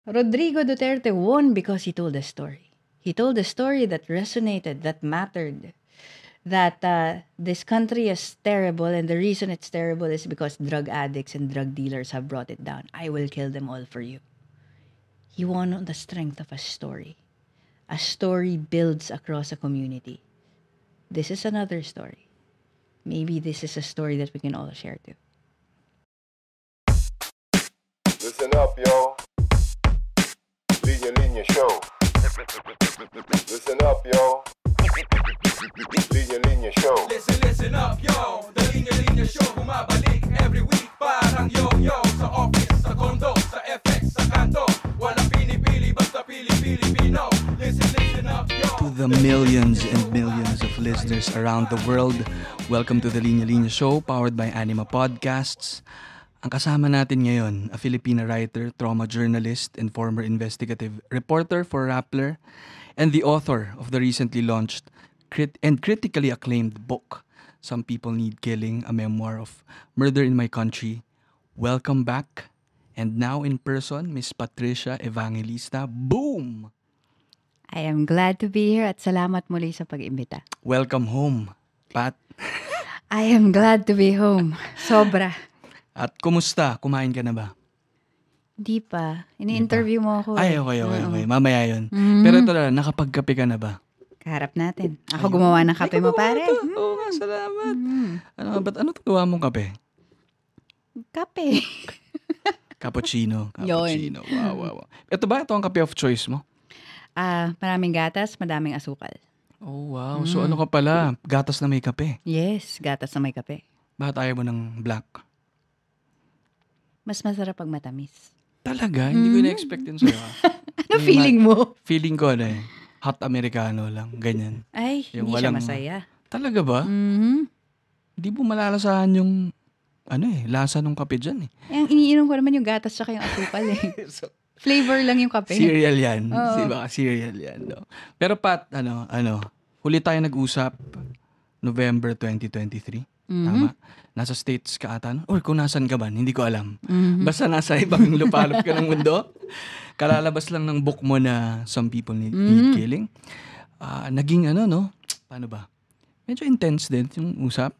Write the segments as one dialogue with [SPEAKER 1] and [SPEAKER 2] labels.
[SPEAKER 1] Rodrigo Duterte won because he told a story. He told a story that resonated, that mattered, that this country is terrible, and the reason it's terrible is because drug addicts and drug dealers have brought it down. I will kill them all for you. He won on the strength of a story. A story builds across a community. This is another story. Maybe this is a story that we can all share too.
[SPEAKER 2] Listen up, yo. Linya Show. Listen up, yo. Linya Show.
[SPEAKER 3] Listen up, yo. The Linya Show bumabalik every week. Parang yo-yo. Sa office, sa condo, sa FX, sa kanto. Walang pinipili, basta Pilipino. Listen up, yo.
[SPEAKER 4] To the millions and millions of listeners around the world, welcome to the Linya Show, powered by Anima Podcasts. Ang kasama natin ngayon, a Filipina writer, trauma journalist, and former investigative reporter for Rappler, and the author of the recently launched and critically acclaimed book, Some People Need Killing, a memoir of murder in my country. Welcome back. And now in person, Miss Patricia Evangelista. Boom!
[SPEAKER 1] I am glad to be here at salamat muli sa pag-imbita.
[SPEAKER 4] Welcome home, Pat.
[SPEAKER 1] I am glad to be home. Sobra.
[SPEAKER 4] At kumusta? Kumain ka na ba?
[SPEAKER 1] Di pa. Ini-interview mo ako.
[SPEAKER 4] Ay, okay. Mamaya yun. Pero ito na, nakapagkape ka na ba?
[SPEAKER 1] Kaharap natin. Ako gumawa ng kape mo, pare.
[SPEAKER 4] Oo nga, salamat. Ano gawa mong kape?
[SPEAKER 1] Kape.
[SPEAKER 4] Cappuccino.
[SPEAKER 1] Yun.
[SPEAKER 4] Wow. Ito ba? Ito ang kape of choice mo?
[SPEAKER 1] Maraming gatas, madaming asukal.
[SPEAKER 4] Oh, wow. So ano ka pala? Gatas na may kape.
[SPEAKER 1] Yes, gatas na may kape.
[SPEAKER 4] Bakit ayaw mo ng black?
[SPEAKER 1] Mas masarap pag matamis.
[SPEAKER 4] Talaga? Hindi ko na-expect yun sa'yo.
[SPEAKER 1] Ano feeling mo?
[SPEAKER 4] Feeling ko hot americano lang. Ganyan.
[SPEAKER 1] Ay,
[SPEAKER 4] Yung
[SPEAKER 1] hindi siya masaya.
[SPEAKER 4] Talaga ba? Hindi mo malalasahan yung lasa ng kape dyan .
[SPEAKER 1] Ang iniinom ko naman yung gatas tsaka yung asukal . Flavor lang yung kape.
[SPEAKER 4] Cereal yan.
[SPEAKER 1] Oo.
[SPEAKER 4] Diba? Cereal yan. No? Pero Pat, huli tayo nag-usap November 2023. Tama? Nasa States ka ata, no? Or kung nasan ka ba, hindi ko alam. Basta nasa ibang lupalop ka ng mundo. Kalalabas lang ng book mo na Some People Need Killing. Naging paano ba? Medyo intense din yung usap.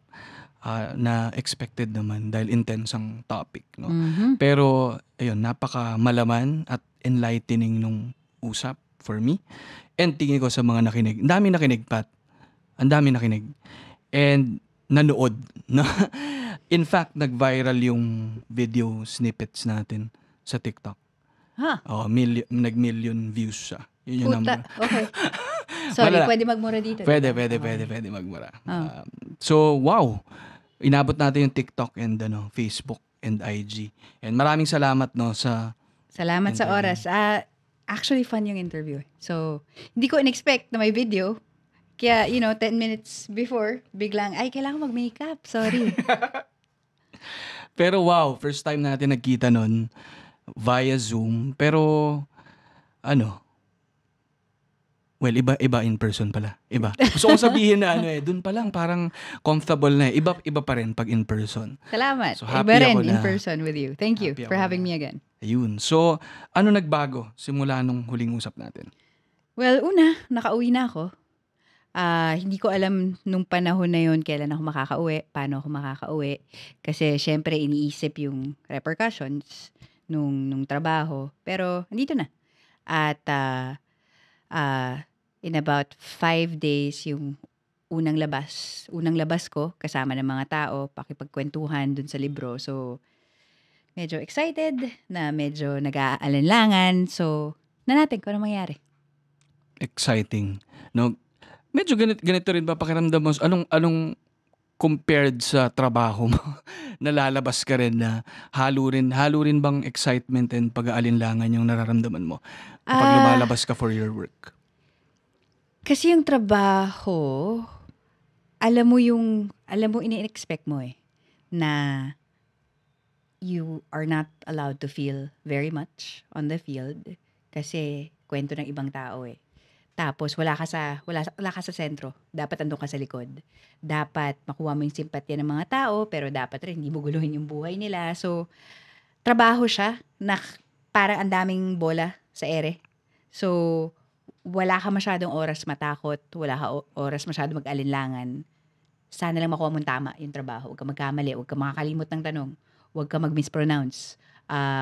[SPEAKER 4] Na expected naman dahil intense ang topic. No? Pero, ayun, napaka malaman at enlightening nung usap for me. And tingin ko sa mga nakinig. Ang dami nakinig, Pat. Ang dami nakinig. And nanood. No? In fact, nag-viral yung video snippets natin sa TikTok. Nag-million views siya. Yun yung number.
[SPEAKER 1] Okay. Sorry,
[SPEAKER 4] Wala.
[SPEAKER 1] pwede magmura dito.
[SPEAKER 4] Pwede magmura. So, wow. Inabot natin yung TikTok and Facebook and IG. And maraming salamat sa
[SPEAKER 1] Salamat sa
[SPEAKER 4] interview.
[SPEAKER 1] oras. Actually, fun yung interview. So, hindi ko in-expect na may video. Kaya, 10 minutes before, biglang, kailangan mag-makeup. Sorry.
[SPEAKER 4] Pero wow, first time natin nagkita nun via Zoom. Pero, iba in person pala. Iba. Gusto kong sabihin na dun pa lang parang comfortable na . Iba pa rin pag in person.
[SPEAKER 1] Salamat.
[SPEAKER 4] So, happy
[SPEAKER 1] Iba rin
[SPEAKER 4] ako
[SPEAKER 1] in
[SPEAKER 4] na-
[SPEAKER 1] person with you. Thank you
[SPEAKER 4] Happy
[SPEAKER 1] for
[SPEAKER 4] ako
[SPEAKER 1] having
[SPEAKER 4] na-
[SPEAKER 1] me again.
[SPEAKER 4] Ayun. So, ano nagbago simula nung huling usap natin?
[SPEAKER 1] Well, nakauwi na ako. Hindi ko alam nung panahon na yun kailan ako makakauwi, paano ako makakauwi. Kasi syempre iniisip yung repercussions nung trabaho. Pero andito na. At in about 5 days yung unang labas ko kasama ng mga tao, pakipagkwentuhan dun sa libro. So, medyo excited na medyo nag-aalinlangan. So, natin kung ano mangyari.
[SPEAKER 4] Exciting. No? Medyo ganito rin ba pakiramdam mo? Anong compared sa trabaho mo? Nalalabas ka rin na halo rin bang excitement and pag-aalinlangan yung nararamdaman mo kapag lumalabas ka for your work?
[SPEAKER 1] Kasi yung trabaho, alam mo ini-expect mo na you are not allowed to feel very much on the field kasi kwento ng ibang tao . Tapos wala ka sa sentro. Dapat andun ka sa likod. Dapat makuha mo yung simpatya ng mga tao, pero dapat rin hindi mo guluhin yung buhay nila. So, trabaho siya na parang ang daming bola sa ere. So, wala ka masyadong oras matakot, wala ka oras masyadong mag-alinlangan. Sana lang makuha mong tama yung trabaho. Huwag ka magkamali, huwag ka makakalimot ng tanong, huwag ka mag-mispronounce,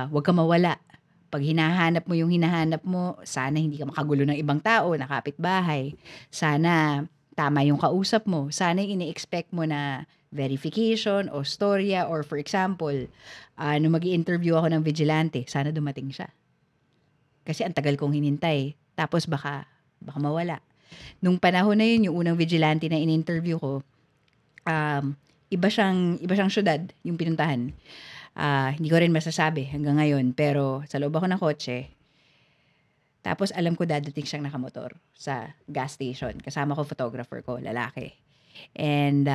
[SPEAKER 1] huwag ka mawala. Pag hinahanap mo yung hinahanap mo, sana hindi ka makagulo ng ibang tao, na kapitbahay. Sana tama yung kausap mo. Sana ini-expect mo na verification o storya, or for example, nung mag-i-interview ako ng vigilante, sana dumating siya. Kasi ang tagal kong hinintay. Tapos baka mawala. Nung panahon na yun, yung unang vigilante na in-interview ko, iba siyang syudad yung pinuntahan. Hindi ko rin masasabi hanggang ngayon. Pero sa loob ako ng kotse, tapos alam ko dadating siyang nakamotor sa gas station. Kasama ko photographer ko, lalaki. And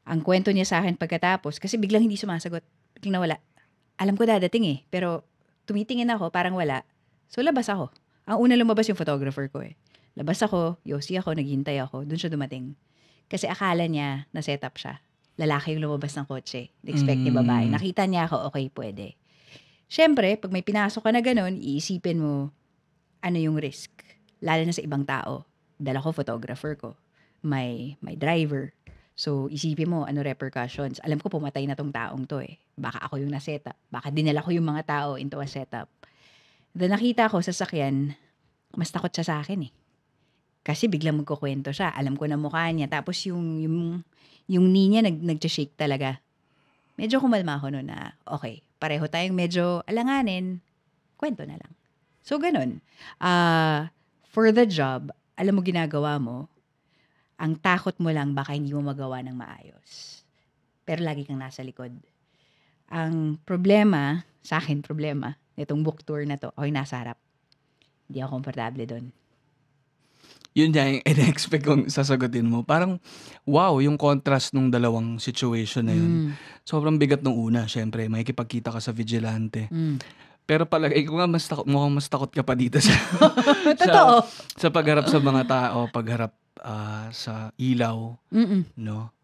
[SPEAKER 1] ang kwento niya sa akin pagkatapos, kasi biglang hindi sumasagot. Biglang nawala. Alam ko dadating pero tumitingin ako, parang wala. So labas ako. Ang una lumabas yung photographer ko Labas ako, yosi ako, naghintay ako, dun siya dumating. Kasi akala niya na set up siya. Lalaki yung lumabas ng kotse. Expect ni babae. Nakita niya ako, okay, pwede. Siyempre, pag may pinasok ka na ganun, iisipin mo, ano yung risk? Lalo na sa ibang tao. Dala ko photographer ko. May driver. So, isipin mo, ano repercussions. Alam ko, pumatay na tong taong to Baka ako yung na-setup. Baka dinala ko yung mga tao into a setup. Then nakita ko sa sakyan, mas takot siya sa akin Kasi biglang magkukwento siya. Alam ko na mukha niya. Tapos yung knee niya nag-shake talaga. Medyo kumalma ako noon na, okay, pareho tayong medyo alanganin. Kwento na lang. So, ganun. For the job, alam mo ginagawa mo, ang takot mo lang baka hindi mo magawa ng maayos. Pero lagi kang nasa likod. Ang problema, sa akin itong book tour na to, ako'y nasa harap. Hindi ako komportable doon.
[SPEAKER 4] Yun niya yung in-expect kong sasagutin mo. Parang, wow, yung contrast nung dalawang situation na yun. Sobrang bigat nung una, syempre. Makikipagkita ka sa vigilante. Pero palagay ko nga, mukhang mas takot ka pa dito sa,
[SPEAKER 1] Totoo.
[SPEAKER 4] sa pagharap sa mga tao, pagharap sa ilaw. No?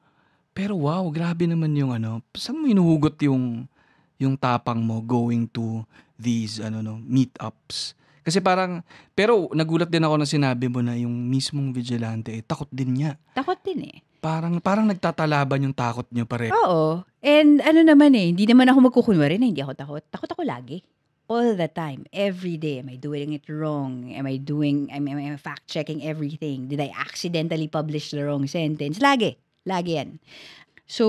[SPEAKER 4] Pero wow, grabe naman yung saan mo inuhugot yung tapang mo going to these meetups? Kasi parang, pero nagulat din ako na sinabi mo na yung mismong vigilante, takot din niya.
[SPEAKER 1] Takot din
[SPEAKER 4] Parang nagtatalaban yung takot niyo pareho.
[SPEAKER 1] Oo. And naman hindi naman ako magkukunwari na hindi ako takot. Takot ako lagi. All the time. Every day. Am I doing it wrong? Am I fact-checking everything? Did I accidentally publish the wrong sentence? Lagi. Lagi yan. So,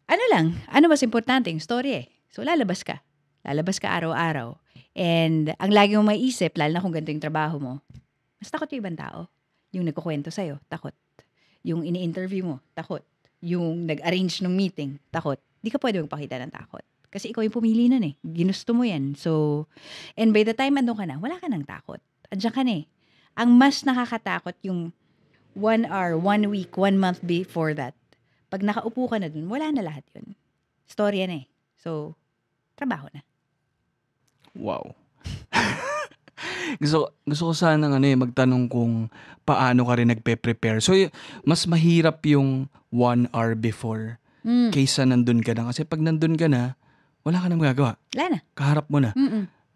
[SPEAKER 1] ano mas importante? Yung story So, lalabas ka. Lalabas ka araw-araw. And ang lagi mong maiisip, lalo na kung ganito yung trabaho mo, mas takot yung ibang tao. Yung nagkukwento sa'yo, takot. Yung ini-interview mo, takot. Yung nag-arrange ng meeting, takot. Di ka pwede magpakita ng takot. Kasi ikaw yung pumili nun Ginusto mo yan. So, and by the time andun ka na, wala ka ng takot. Andiyan ka na Ang mas nakakatakot yung 1 hour, 1 week, 1 month before that. Pag nakaupo ka na dun, wala na lahat yun. Storya na So, trabaho na.
[SPEAKER 4] Wow. gusto ko sana magtanong kung paano ka rin nagpe-prepare. So, mas mahirap yung 1 hour before kaysa nandun ka na. Kasi pag nandun ka na, wala ka na magagawa.
[SPEAKER 1] Wala na.
[SPEAKER 4] Kaharap mo na.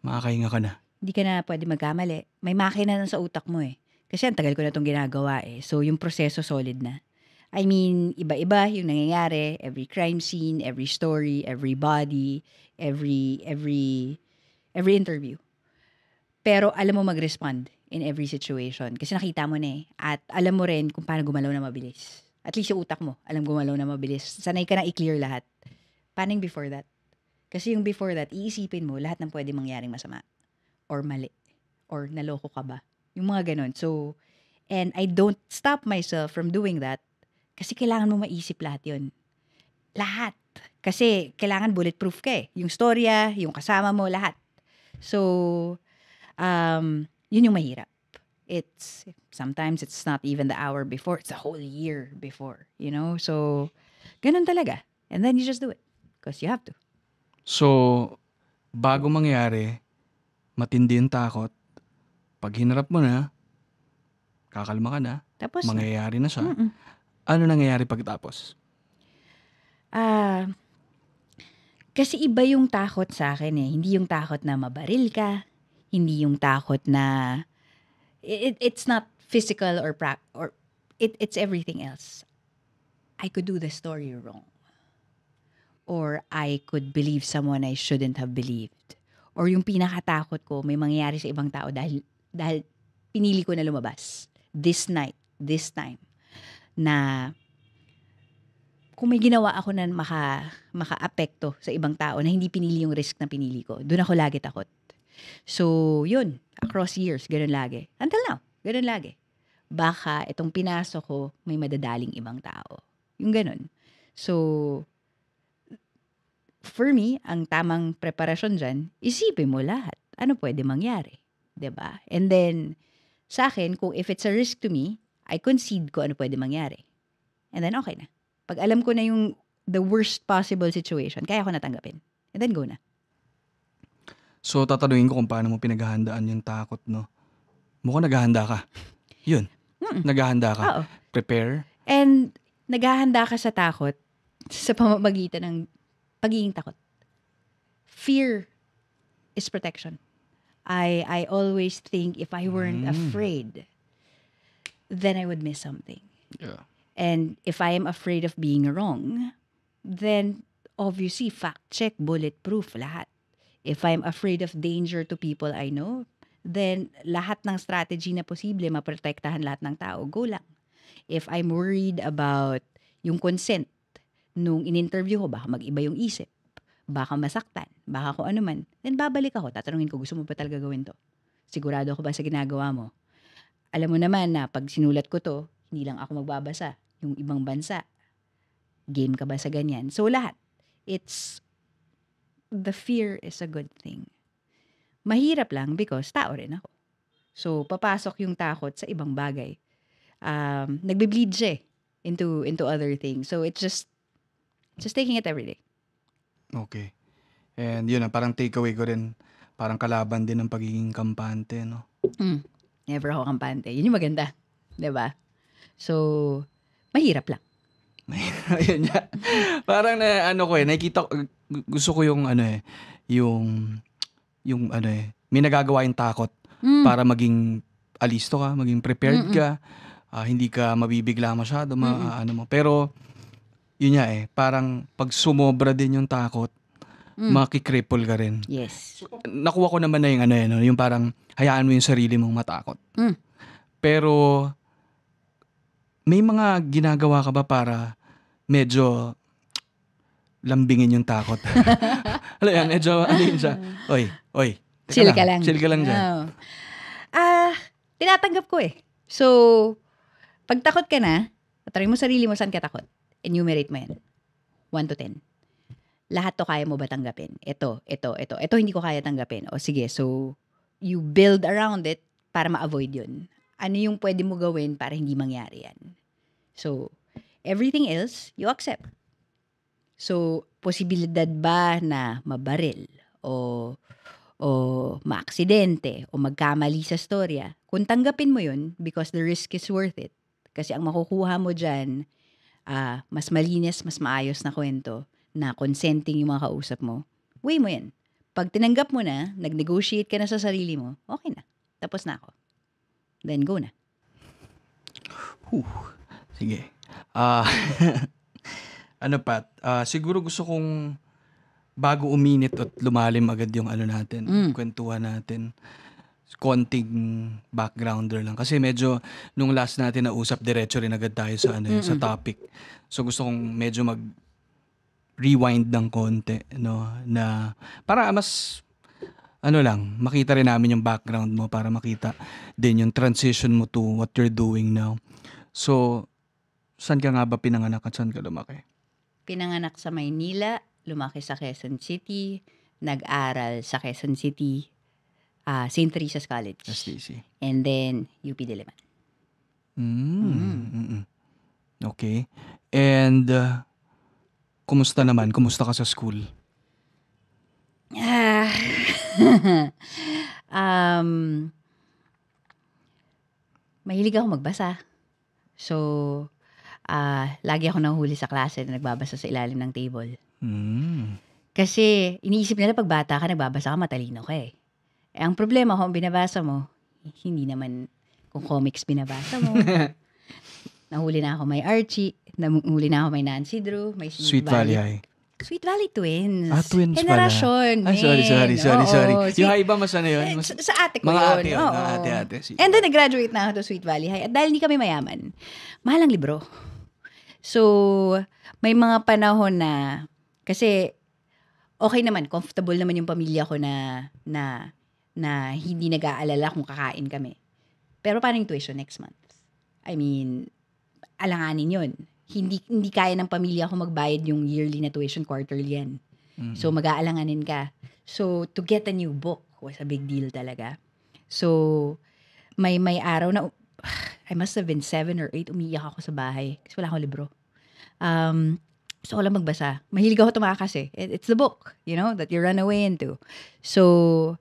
[SPEAKER 4] Makakahinga ka na.
[SPEAKER 1] Hindi ka na pwede magkamali. May makina na sa utak mo Kasi ang tagal ko na itong ginagawa So, yung proseso solid na. I mean, iba-iba yung nangyayari. Every crime scene, every story, every body, every interview. Pero alam mo mag-respond in every situation. Kasi nakita mo na At alam mo rin kung paano gumalaw na mabilis. At least yung utak mo, alam gumalaw na mabilis. Sanay ka na i-clear lahat. Paano yung before that? Kasi yung before that, iisipin mo lahat ng pwede mangyaring masama. Or mali. Or naloko ka ba? Yung mga ganon. So, and I don't stop myself from doing that. Kasi kailangan mo maisip lahat yun. Lahat. Kasi kailangan bulletproof ka Yung storya, yung kasama mo, lahat. So, yun yung mahirap. Sometimes it's not even the hour before, it's the whole year before, So, ganun talaga. And then you just do it. Because you have to.
[SPEAKER 4] So, bago mangyari, matindi yung takot. Pag hinarap mo na, kakalma ka na,
[SPEAKER 1] Tapos
[SPEAKER 4] mangyayari na siya. Ano nangyayari pagtapos?
[SPEAKER 1] Kasi iba yung takot sa akin eh. Hindi yung takot na mabaril ka. Hindi yung takot na it's not physical or it's everything else. I could do the story wrong. Or I could believe someone I shouldn't have believed. Or yung pinakatakot ko, may mangyayari sa ibang tao dahil pinili ko na lumabas. This night, this time. Na kung may ginawa ako na maka-apekto sa ibang tao na hindi pinili yung risk na pinili ko, doon ako lagi takot. So, yun. Across years, ganun lagi. Until now, ganun lagi. Baka itong pinasok ko, may madadaling ibang tao. Yung ganun. So, for me, ang tamang preparasyon dyan, isipin mo lahat. Ano pwede mangyari? 'Di ba? And then, sa akin, kung if it's a risk to me, I concede ko ano pwede mangyari. And then, okay na. Pag alam ko na yung the worst possible situation, kaya ko natanggapin. And then, go na.
[SPEAKER 4] So, tatanungin ko kung paano mo pinaghahandaan yung takot, no? Mukhang naghahanda ka. Yun. Naghahanda ka.
[SPEAKER 1] Oo.
[SPEAKER 4] Prepare.
[SPEAKER 1] And, naghahanda ka sa takot sa pamamagitan ng pagiging takot. Fear is protection. I always think if I weren't afraid, then I would miss something.
[SPEAKER 4] Yeah.
[SPEAKER 1] And if I am afraid of being wrong, then obviously fact check, bulletproof, lahat. If I'm afraid of danger to people I know, then lahat ng strategy na posible, maprotektahan lahat ng tao, go lang. If I'm worried about yung consent, nung in-interview ko, baka mag-iba yung isip, baka masaktan, baka kung ano man, then babalik ako, tatanungin ko, gusto mo ba talaga gawin to? Sigurado ako ba sa ginagawa mo? Alam mo naman na pag sinulat ko to, hindi lang ako magbabasa, yung ibang bansa. Game ka ba sa ganyan? So lahat, the fear is a good thing. Mahirap lang because tao rin ako. So papasok yung takot sa ibang bagay. Nagbe-bleed siya into other things. So it's just taking it every day.
[SPEAKER 4] Okay. And yun na, parang takeaway ko rin, parang kalaban din ng pagiging kampante, no?
[SPEAKER 1] Never ako kampante. Yun yung maganda. 'Di ba? So, mahirap lang.
[SPEAKER 4] Ayun niya. Parang na, nakikita ko, gusto ko yung, may nagagawa yung takot para maging alisto ka, maging prepared ka, hindi ka mabibigla masyado, mo. Pero, yun niya parang pag sumobra din yung takot, makikripple ka rin.
[SPEAKER 1] Yes.
[SPEAKER 4] Nakuha ko naman na yung yung parang hayaan mo yung sarili mong matakot. Pero may mga ginagawa ka ba para medyo lambingin yung takot? Alam yan, medyo yun siya. Oy,
[SPEAKER 1] Chill ka lang.
[SPEAKER 4] Chill ka lang dyan.
[SPEAKER 1] Oh. Tinatanggap ko So, pag takot ka na, tatanungin mo sarili mo saan ka takot. Enumerate mo yan. 1 to 10. Lahat to kaya mo ba tanggapin? Ito hindi ko kaya tanggapin. O sige, so you build around it para ma-avoid yun. Ano yung pwede mo gawin para hindi mangyari yan? So, everything else, you accept. So, posibilidad ba na mabaril o maaksidente o magkamali sa storya? Kung tanggapin mo yun because the risk is worth it. Kasi ang makukuha mo dyan, mas malinis, mas maayos na kwento na consenting yung mga kausap mo, weigh mo yan. Pag tinanggap mo na, nag-negotiate ka na sa sarili mo, okay na. Tapos na ako. Then go na.
[SPEAKER 4] Sige. Pat, siguro gusto kong bago uminit at lumalim agad yung kwentuhan natin, konting backgrounder lang. Kasi medyo, nung last natin na usap, diretso rin agad tayo sa sa topic. So gusto kong medyo rewind ng konti, no, na para mas makita rin namin yung background mo para makita din yung transition mo to what you're doing now. So, saan ka nga ba pinanganak at saan ka lumaki?
[SPEAKER 1] Pinanganak sa Maynila, lumaki sa Quezon City, nag-aral sa Quezon City, St. Teresa's College.
[SPEAKER 4] STC.
[SPEAKER 1] And then, UP Diliman.
[SPEAKER 4] Okay. And, kumusta naman? Kumusta ka sa school?
[SPEAKER 1] Mahilig ako magbasa. So, lagi ako nahuhuli sa klase na nagbabasa sa ilalim ng table. Kasi iniisip nila pag bata ka, nagbabasa ka, matalino ka eh. Ang problema kung binabasa mo, hindi naman kung comics binabasa mo. Nahuli na ako may Archie, nahuli na ako may Nancy Drew, may
[SPEAKER 4] Sweet Valley High.
[SPEAKER 1] Sweet Valley Twins.
[SPEAKER 4] Twins pala.
[SPEAKER 1] Generasyon,
[SPEAKER 4] Sorry.
[SPEAKER 1] Oo,
[SPEAKER 4] Yung iba mas ano yun?
[SPEAKER 1] sa ate ko
[SPEAKER 4] Mga
[SPEAKER 1] yun.
[SPEAKER 4] ate yun.
[SPEAKER 1] Oo.
[SPEAKER 4] Mga ate.
[SPEAKER 1] And then, nag-graduate na ako to Sweet Valley High. At dahil hindi kami mayaman, mahal ang libro. So, may mga panahon na, kasi, okay naman, comfortable naman yung pamilya ko na hindi nag-aalala kung kakain kami. Pero paano yung tuition next month? I mean, alanganin yun. Hindi kaya ng pamilya ko magbayad yung yearly na tuition, quarterly yan. So, mag-aalanganin ka. So, to get a new book was a big deal talaga. So, may araw na, I must have been 7 or 8, umiiyak ako sa bahay. Kasi wala akong libro. Gusto ko lang magbasa. Mahilig ako tumakas eh. It's the book, that you run away into. So,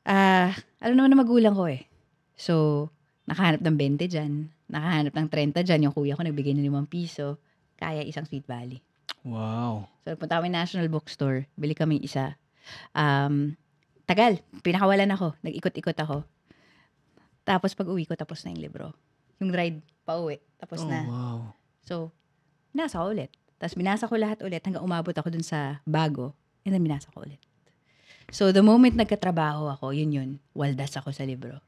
[SPEAKER 1] alam naman na magulang ko eh. So, nakahanap ng 20 dyan. Nakahanap ng 30 dyan. Yung kuya ko nagbigay ng 5 piso. Kaya isang Sweet Valley.
[SPEAKER 4] Wow.
[SPEAKER 1] So, punta kami National Bookstore. Bili kami isa. Tagal. Pinakawalan ako. Nag-ikot-ikot ako. Tapos pag uwi ko, tapos na yung libro. Yung ride pa uwi. Tapos na.
[SPEAKER 4] Wow.
[SPEAKER 1] So, binasa ko ulit. Tapos binasa ko lahat ulit hanggang umabot ako dun sa bago. And then binasa ko ulit. So, the moment nagkatrabaho ako, yun. Waldas ako sa libro.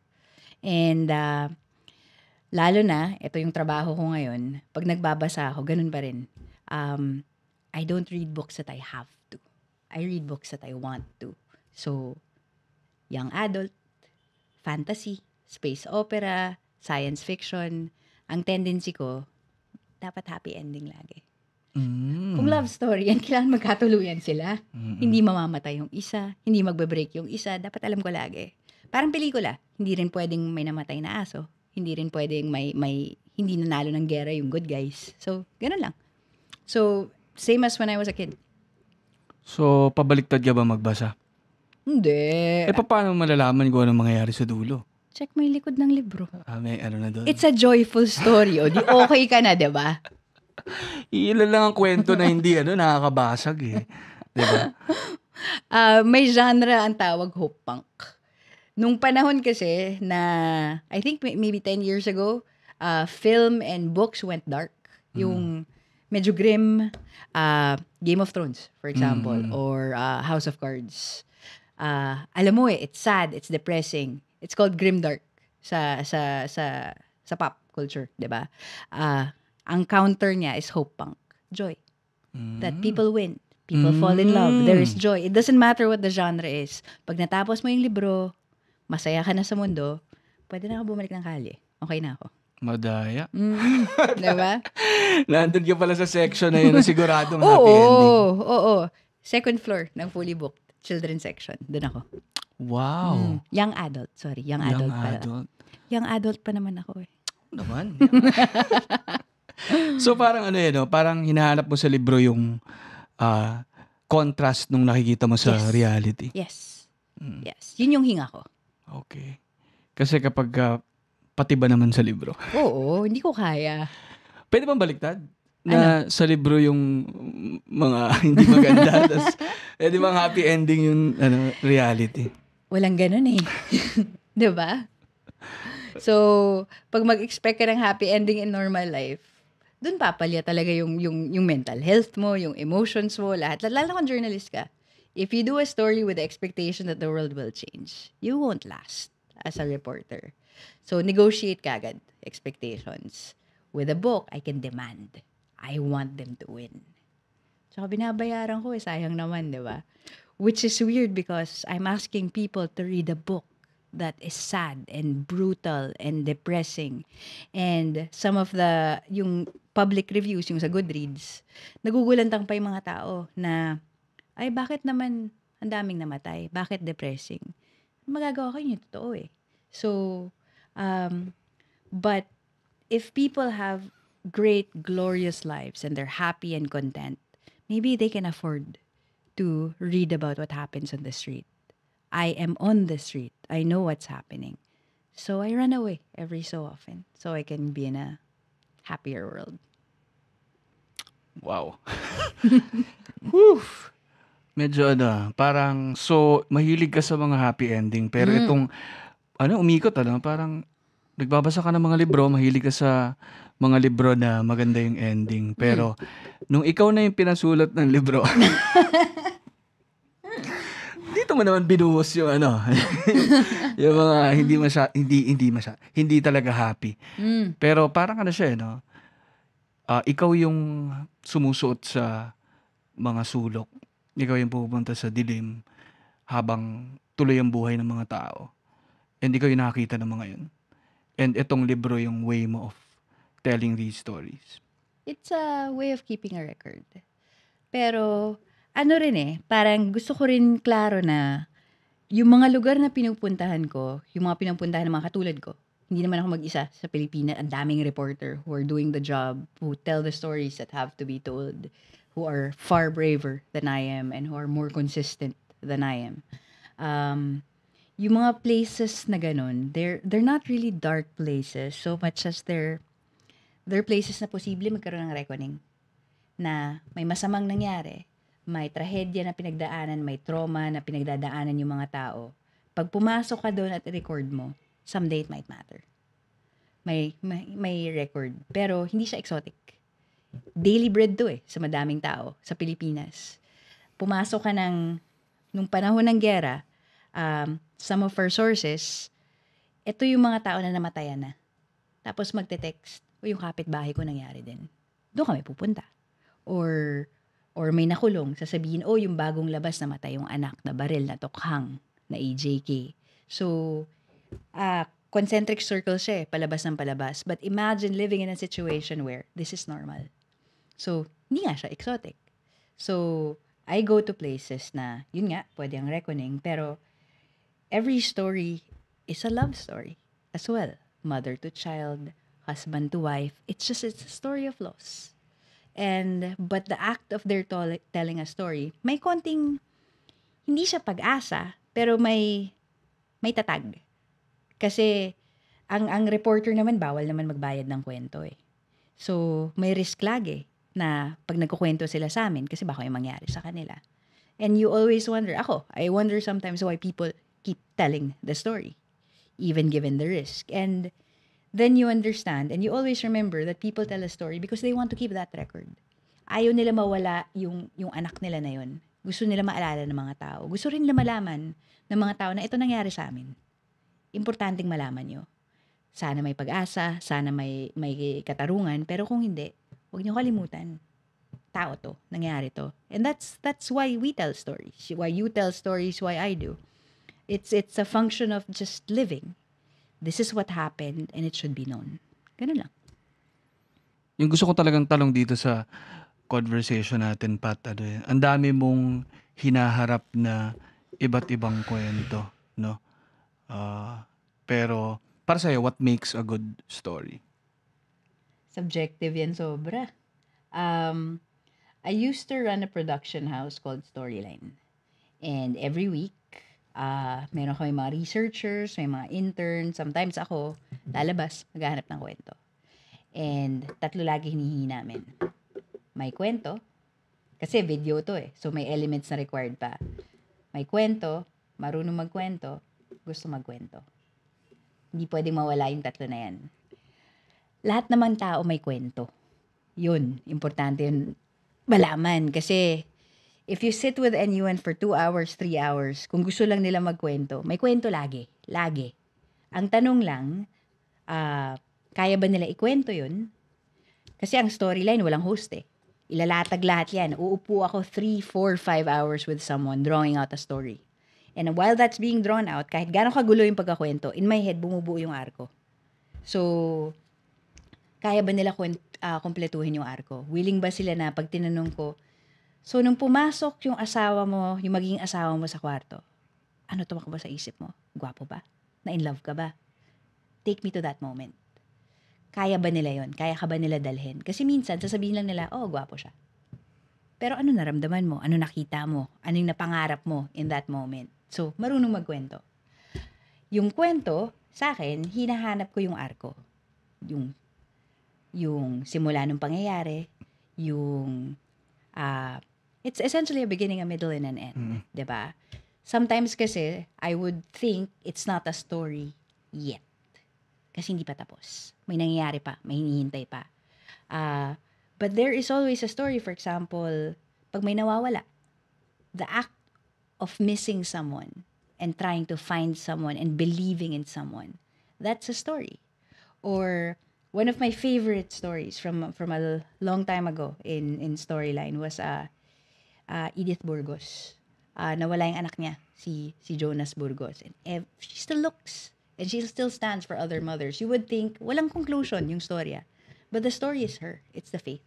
[SPEAKER 1] And, lalo na, ito yung trabaho ko ngayon, pag nagbabasa ako, ganun pa rin. I don't read books that I have to. I read books that I want to. So, young adult, fantasy, space opera, science fiction. Ang tendency ko, dapat happy ending lagi. Kung love story, yan, kailangan magkatuluyan sila. Hindi mamamatay yung isa, hindi magbe-break yung isa. Dapat alam ko lagi. Parang pelikula, hindi rin pwedeng may namatay na aso. Hindi rin pwedeng may hindi nanalo ng gera yung good guys. So, ganun lang. So, same as when I was a kid.
[SPEAKER 4] So, pabaliktad ka ba magbasa?
[SPEAKER 1] Hindi.
[SPEAKER 4] Paano malalaman kung anong mangyayari sa dulo?
[SPEAKER 1] Check mo yung likod ng libro.
[SPEAKER 4] May ano na doon.
[SPEAKER 1] It's a joyful story. O, di okay ka na, diba?
[SPEAKER 4] Ilan lang ang kwento na hindi nakakabasag eh. Diba?
[SPEAKER 1] May genre ang tawag hope punk. Nung panahon kasi na, I think maybe 10 years ago, film and books went dark. Yung medyo grim, Game of Thrones, for example, or House of Cards. Alam mo it's sad, it's depressing. It's called grimdark sa pop culture, 'di ba? Ang counter niya is hope punk, joy. That people win, people fall in love, there is joy. It doesn't matter what the genre is. Pag natapos mo yung libro, masaya ka na sa mundo, pwede na ako bumalik ng kalye. Okay na ako.
[SPEAKER 4] Madaya.
[SPEAKER 1] Diba?
[SPEAKER 4] Nandun ka pala sa section na yun na siguradong happy ending.
[SPEAKER 1] Oo. Second floor ng fully booked children section. Doon ako.
[SPEAKER 4] Wow.
[SPEAKER 1] Young adult. Sorry, young adult pala. Young adult pa naman ako eh.
[SPEAKER 4] Naman. So parang parang hinahanap mo sa libro yung contrast nung nakikita mo sa reality.
[SPEAKER 1] Yes. Yes. Yun yung hinga ko.
[SPEAKER 4] Okay. Kasi kapag pati ba naman sa libro?
[SPEAKER 1] Oo, hindi ko kaya.
[SPEAKER 4] Pwede bang baliktad? Na sa libro yung mga hindi maganda. Tas, di bang happy ending yung reality?
[SPEAKER 1] Walang ganun eh. Diba? So, pag mag-expect ka ng happy ending in normal life, dun papalya talaga yung mental health mo, yung emotions mo, lahat. Lalo kung journalist ka. If you do a story with the expectation that the world will change, you won't last as a reporter. So, negotiate kagad expectations. With a book, I can demand. I want them to win. So, binabayaran ko sayang naman, di ba? Which is weird because I'm asking people to read a book that is sad and brutal and depressing. And some of yung public reviews, yung sa Goodreads, nagugulantang pa yung mga tao na, ay, bakit naman ang daming namatay? Bakit depressing? Magagawa ko yun yung totoo eh. So, but if people have great, glorious lives and they're happy and content, maybe they can afford to read about what happens on the street. I am on the street. I know what's happening. So I run away every so often so I can be in a happier world.
[SPEAKER 4] Wow. Whew. Medyo parang so mahilig ka sa mga happy ending pero itong umikot parang nagbabasa ka ng mga libro, mahilig ka sa mga libro na maganda yung ending. Pero nung ikaw na yung pinasulat ng libro, dito mo naman binuhos yung yung mga hindi talaga happy. Pero parang siya ikaw yung sumusuot sa mga sulok. Ikaw yung pupunta sa dilim habang tuloy ang buhay ng mga tao. And ikaw yung nakakita ng mga yun. And itong libro yung way mo of telling these stories.
[SPEAKER 1] It's a way of keeping a record. Pero, parang gusto ko rin klaro na yung mga lugar na pinupuntahan ko, yung mga pinupuntahan ng mga katulad ko, hindi naman ako mag-isa sa Pilipinas. Ang daming reporter who are doing the job, who tell the stories that have to be told, who are far braver than I am and who are more consistent than I am. Yung mga places na ganun, they're not really dark places so much as they're places na posible magkaroon ng reckoning. Na may masamang nangyari, may trahedya na pinagdaanan, may trauma na pinagdadaanan yung mga tao. Pag pumasok ka doon at record mo, someday it might matter. May record. Pero hindi siya exotic. Daily bread to sa madaming tao sa Pilipinas. Pumasok ka nung panahon ng giyera, some of our sources, ito yung mga tao na namatayan na. Tapos magte-text, yung kapitbahay ko nangyari din. Doon kami pupunta. Or may nakulong, sasabihin, yung bagong labas namatay yung anak na baril na tokhang na AJK. So, concentric circle siya palabas ng palabas. But imagine living in a situation where this is normal. So, hindi nga siya exotic. So, I go to places na, yun nga, pwede ang reckoning, pero every story is a love story as well. Mother to child, husband to wife. It's a story of loss. But the act of their telling a story, may konting, hindi siya pag-asa, pero may tatag. Kasi, ang reporter naman, bawal naman magbayad ng kwento So, may risk lagi na pag nagkukwento sila sa amin, kasi baka may mangyari sa kanila. And you always wonder, I wonder sometimes why people keep telling the story, even given the risk. And then you understand, and you always remember that people tell a story because they want to keep that record. Ayaw nila mawala yung anak nila na yun. Gusto nila maalala ng mga tao. Gusto rin nila malaman ng mga tao na ito nangyari sa amin. Importanteng malaman nyo. Sana may pag-asa, sana may katarungan, pero kung hindi, huwag nyo kalimutan. Tao to, nangyari to. And that's why we tell stories. Why you tell stories, why I do. It's a function of just living. This is what happened and it should be known. Ganun lang.
[SPEAKER 4] Yung gusto ko talagang talong dito sa conversation natin, Pat, ang dami mong hinaharap na iba't ibang kwento, no? Pero para sa'yo, what makes a good story?
[SPEAKER 1] Subjective yan sobra. I used to run a production house called Storyline. And every week, meron kami mga researchers, may mga interns, sometimes ako, lalabas, maghahanap ng kwento. And 3 lagi hinihingi namin. May kwento, kasi video to so may elements na required pa. May kwento, marunong magkwento, gusto magkwento. Hindi pwedeng mawala yung 3 na yan. Lahat naman tao may kwento. Yun, importante yun malaman. Kasi if you sit with anyone for 2 hours, 3 hours, kung gusto lang nila magkwento, may kwento lagi. Lagi. Ang tanong lang, kaya ba nila ikwento yun? Kasi ang storyline, walang host Ilalatag lahat yan. Uupo ako 3, 4, 5 hours with someone drawing out a story. And while that's being drawn out, kahit gano'ng kagulo yung pagkakwento, in my head, bumubuo yung arko. So, kaya ba nila kumpletuhin yung arko? Willing ba sila na pag tinanong ko, so nung pumasok yung asawa mo, yung magiging asawa mo sa kwarto, ano tumakbo ba sa isip mo? Gwapo ba? Na-in love ka ba? Take me to that moment. Kaya ba nila yon? Kaya ka ba nila dalhin? Kasi minsan, sasabihin lang nila, gwapo siya. Pero ano naramdaman mo? Ano nakita mo? Ano yung napangarap mo in that moment? So, marunong magkwento. Yung kwento, sa akin, hinahanap ko yung arko. Yung simula ng pangyayari, yung It's essentially a beginning, a middle, and an end. Diba? Sometimes kasi, I would think it's not a story yet. Kasi hindi pa tapos. May nangyayari pa. May hinihintay pa. But there is always a story. For example, pag may nawawala, the act of missing someone and trying to find someone and believing in someone, that's a story. Or one of my favorite stories from a long time ago in Storyline was Edith Burgos. Nawala yung anak niya, si Jonas Burgos. And she still looks and she still stands for other mothers. You would think walang conclusion yung storya. But the story is her. It's the faith.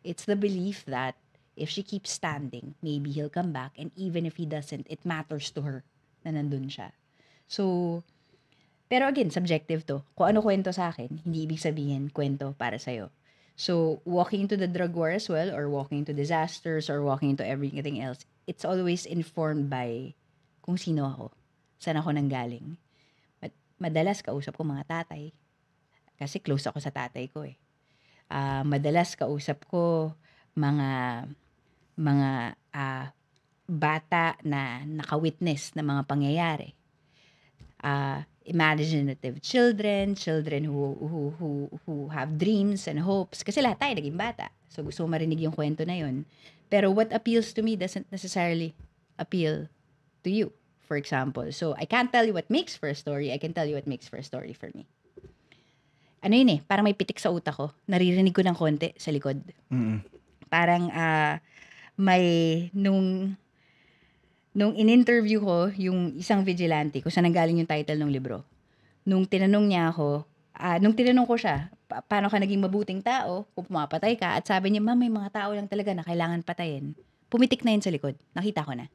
[SPEAKER 1] It's the belief that if she keeps standing, maybe he'll come back. And even if he doesn't, it matters to her na nandun siya. So, pero again, subjective to. Kung ano kwento sa akin, hindi ibig sabihin kwento para sa'yo. So, walking into the drug war as well, or walking into disasters, or walking into everything else, it's always informed by kung sino ako. Saan ako nanggaling. Madalas kausap ko mga tatay. Kasi close ako sa tatay ko eh. Madalas kausap ko mga bata na naka-witness ng mga pangyayari. Imaginative children who have dreams and hopes. Kasi lahat tayo naging bata. So gusto ko marinig yung kwento na yun. Pero what appeals to me doesn't necessarily appeal to you, for example. So I can't tell you what makes for a story. I can tell you what makes for a story for me. Ano yun eh, parang may pitik sa utak ko. Naririnig ko ng konti sa likod. Parang may nung in-interview ko yung isang vigilante, kung saan nanggaling yung title ng libro. Nung tinanong ko siya, paano ka naging mabuting tao kung pumapatay ka? At sabi niya, ma'am, may mga tao lang talaga na kailangan patayin. Pumitik na yun sa likod. Nakita ko na.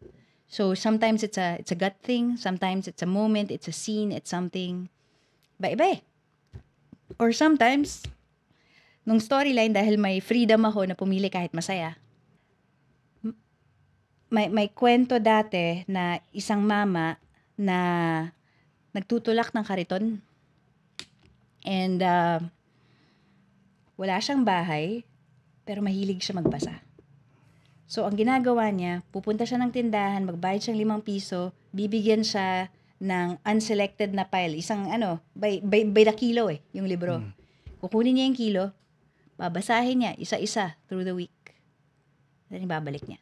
[SPEAKER 1] So sometimes it's a gut thing, sometimes it's a moment, it's a scene, it's something. Iba-iba eh. Or sometimes, nung storyline, dahil may freedom ako na pumili kahit masaya, may kwento dati na isang mama na nagtutulak ng kariton. And wala siyang bahay, pero mahilig siya magbasa. So, ang ginagawa niya, pupunta siya ng tindahan, magbayad siyang 5 piso, bibigyan siya ng unselected na pile. Isang by the kilo yung libro. Kukunin niya yung kilo, babasahin niya isa-isa through the week. Then ibabalik niya.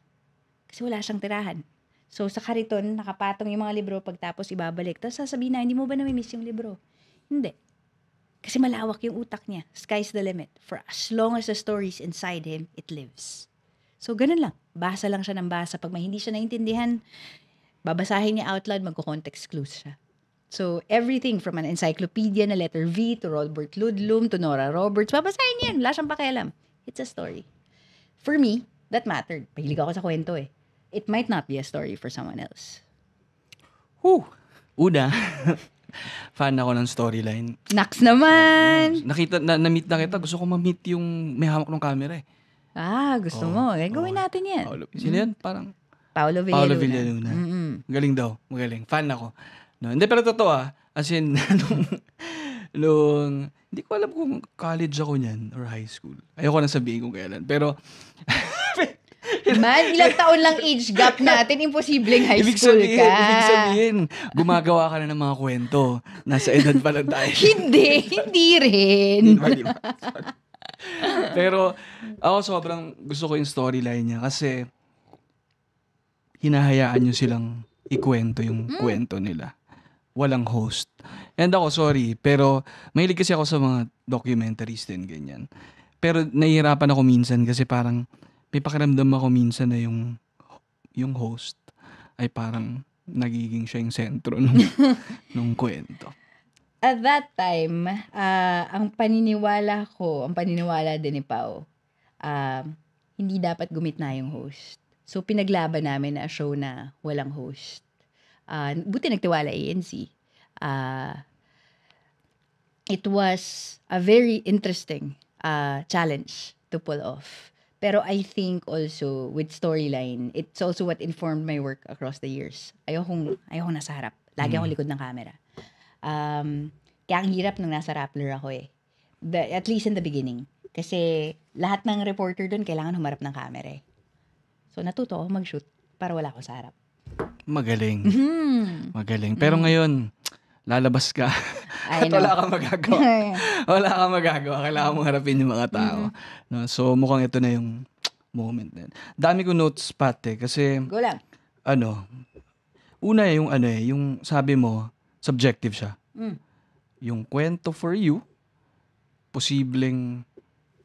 [SPEAKER 1] Kasi wala siyang tirahan. So, sa kariton, nakapatong yung mga libro, pagtapos ibabalik. Tapos sasabihin na, hindi mo ba namimiss yung libro? Hindi. Kasi malawak yung utak niya. Sky's the limit. For as long as the story's inside him, it lives. So, ganun lang. Basa lang siya ng basa. Pag may hindi siya naintindihan, babasahin niya out loud, magko-context clues siya. So, everything from an encyclopedia na letter V to Robert Ludlum to Nora Roberts, babasahin niya yan. Wala siyang pakialam. It's a story. For me, that mattered. Pahilig ako sa kwento eh. It might not be a story for someone else.
[SPEAKER 4] Una, fan ako ng storyline.
[SPEAKER 1] Naks naman!
[SPEAKER 4] Na-meet na kita. Gusto ko ma-meet yung may hawak ng camera eh.
[SPEAKER 1] Gusto mo. Gawin natin yan.
[SPEAKER 4] Sino yan? Parang
[SPEAKER 1] Paolo Villaluna.
[SPEAKER 4] Galing daw. Magaling. Fan ako. No, hindi, pero totoo as in, nung hindi ko alam kung college ako niyan or high school. Ayoko na sabihin kung kailan. Pero,
[SPEAKER 1] man, ilang taon lang age gap natin. Imposibleng high school ka.
[SPEAKER 4] Ibig sabihin, gumagawa ka na ng mga kwento. Nasa edad pa lang tayo.
[SPEAKER 1] Hindi rin.
[SPEAKER 4] Di ba? Pero, ako sobrang gusto ko yung storyline niya kasi hinahayaan nyo silang ikwento yung kwento nila. Walang host. And ako, sorry, pero mahilig kasi ako sa mga documentaries din, ganyan. Pero nahihirapan ako minsan kasi parang may pakiramdam ako minsan na yung host ay parang nagiging siya yung sentro nung kwento.
[SPEAKER 1] At that time, ang paniniwala din ni Pao, hindi dapat gumitna yung host. So, pinaglaban namin na show na walang host. Buti nagtiwala ANC. It was a very interesting challenge to pull off. Pero I think also with storyline, it's also what informed my work across the years. Ayokong nasa harap. Lagi akong likod ng camera. Kaya ang hirap nung nasa Rappler ako eh. At least in the beginning. Kasi lahat ng reporter doon kailangan humarap ng camera eh. So, natuto ako mag-shoot para wala ako sa harap.
[SPEAKER 4] Magaling.
[SPEAKER 1] Hmm.
[SPEAKER 4] Magaling. Pero ngayon, lalabas ka
[SPEAKER 1] I
[SPEAKER 4] at
[SPEAKER 1] know.
[SPEAKER 4] wala kang magagawa. Wala kang magagawa. Kailangan mo harapin yung mga tao. No? So, mukhang ito na yung moment na yun. Dami ko notes, Pat, kasi,
[SPEAKER 1] Go lang.
[SPEAKER 4] una yung sabi mo, subjective siya.
[SPEAKER 1] Mm.
[SPEAKER 4] Yung kwento for you, posibleng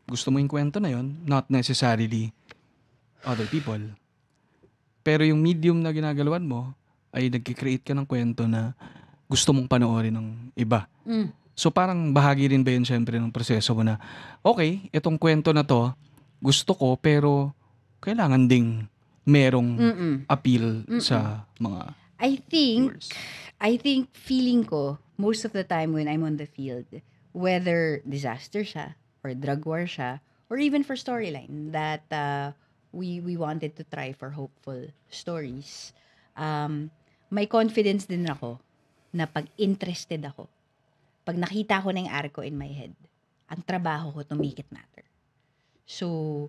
[SPEAKER 4] gusto mo yung kwento na yun, not necessarily other people. Pero yung medium na ginagalawan mo, ay nagkikreate ka ng kwento na gusto mong panoorin ng iba.
[SPEAKER 1] Mm.
[SPEAKER 4] So parang bahagi rin ba yun syempre ng proseso mo na, okay, itong kwento na to, gusto ko, pero kailangan ding merong appeal sa mga
[SPEAKER 1] I
[SPEAKER 4] viewers.
[SPEAKER 1] think feeling ko, most of the time when I'm on the field, whether disaster siya, or drug war siya, or even for storyline, that we wanted to try for hopeful stories, may confidence din ako na pag interested ako, pag nakita ko na yung arco in my head, ang trabaho ko to make it matter. So,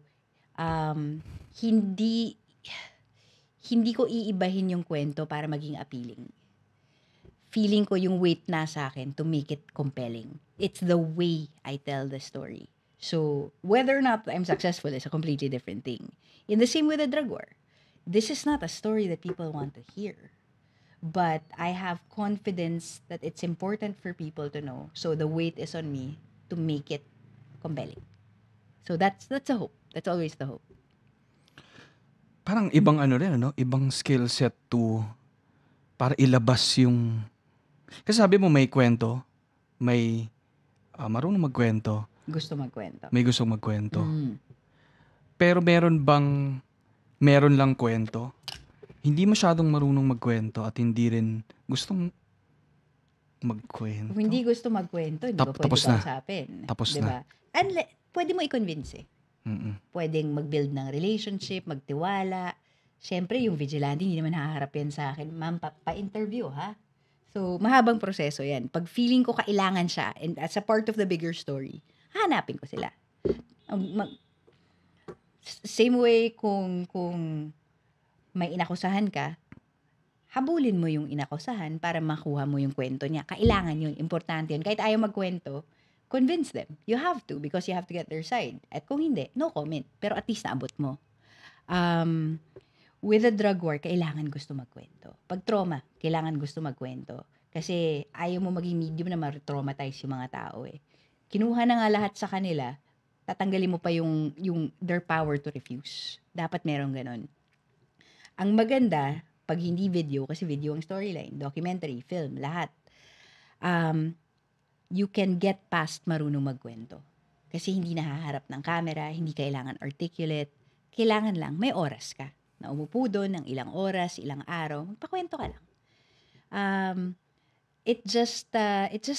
[SPEAKER 1] hindi ko iibahin yung kwento para maging appealing. Feeling ko yung weight na sa akin to make it compelling. It's the way I tell the story. So, whether or not I'm successful is a completely different thing. In the same with the drug war. This is not a story that people want to hear. But I have confidence that it's important for people to know. So, the weight is on me to make it compelling. So, that's a hope. That's always the hope.
[SPEAKER 4] Parang ibang ibang skill set to para ilabas yung, kasi sabi mo may kwento, may marunong magkwento,
[SPEAKER 1] Gusto magkwento.
[SPEAKER 4] may gustong magkwento.
[SPEAKER 1] Mm.
[SPEAKER 4] Pero meron lang kwento, hindi masyadong marunong magkwento at hindi rin gustong magkwento.
[SPEAKER 1] Kung hindi gusto magkwento, hindi ko pwede
[SPEAKER 4] Tapos na.
[SPEAKER 1] kausapin.
[SPEAKER 4] Tapos
[SPEAKER 1] diba? And pwede mo i-convince eh.
[SPEAKER 4] Mm-mm.
[SPEAKER 1] Pwedeng mag-build ng relationship, magtiwala. Siyempre, yung vigilante, hindi naman haharap yan sa akin. Ma'am, pa-interview, ha? So, mahabang proseso yan. Pag feeling ko kailangan siya, and as a part of the bigger story, hanapin ko sila. Same way kung may inakusahan ka, habulin mo yung inakusahan para makuha mo yung kwento niya. Kailangan yun. Importante yun. Kahit ayaw magkwento, convince them. You have to because you have to get their side. At kung hindi, no comment. Pero at least naabot mo. With a drug war, kailangan gusto magkwento. Pag trauma, kailangan gusto magkwento. Kasi ayaw mo maging medium na ma-traumatize yung mga tao eh. Kinuha na nga lahat sa kanila, tatanggalin mo pa yung their power to refuse. Dapat merong ganon. Ang maganda, pag hindi video, kasi video ang storyline, documentary, film, lahat. You can get past marunong magkwento. Kasi hindi nahaharap ng camera, hindi kailangan articulate, kailangan lang may oras ka. Na umupo doon ng ilang oras, ilang araw, magpakwento ka lang. It just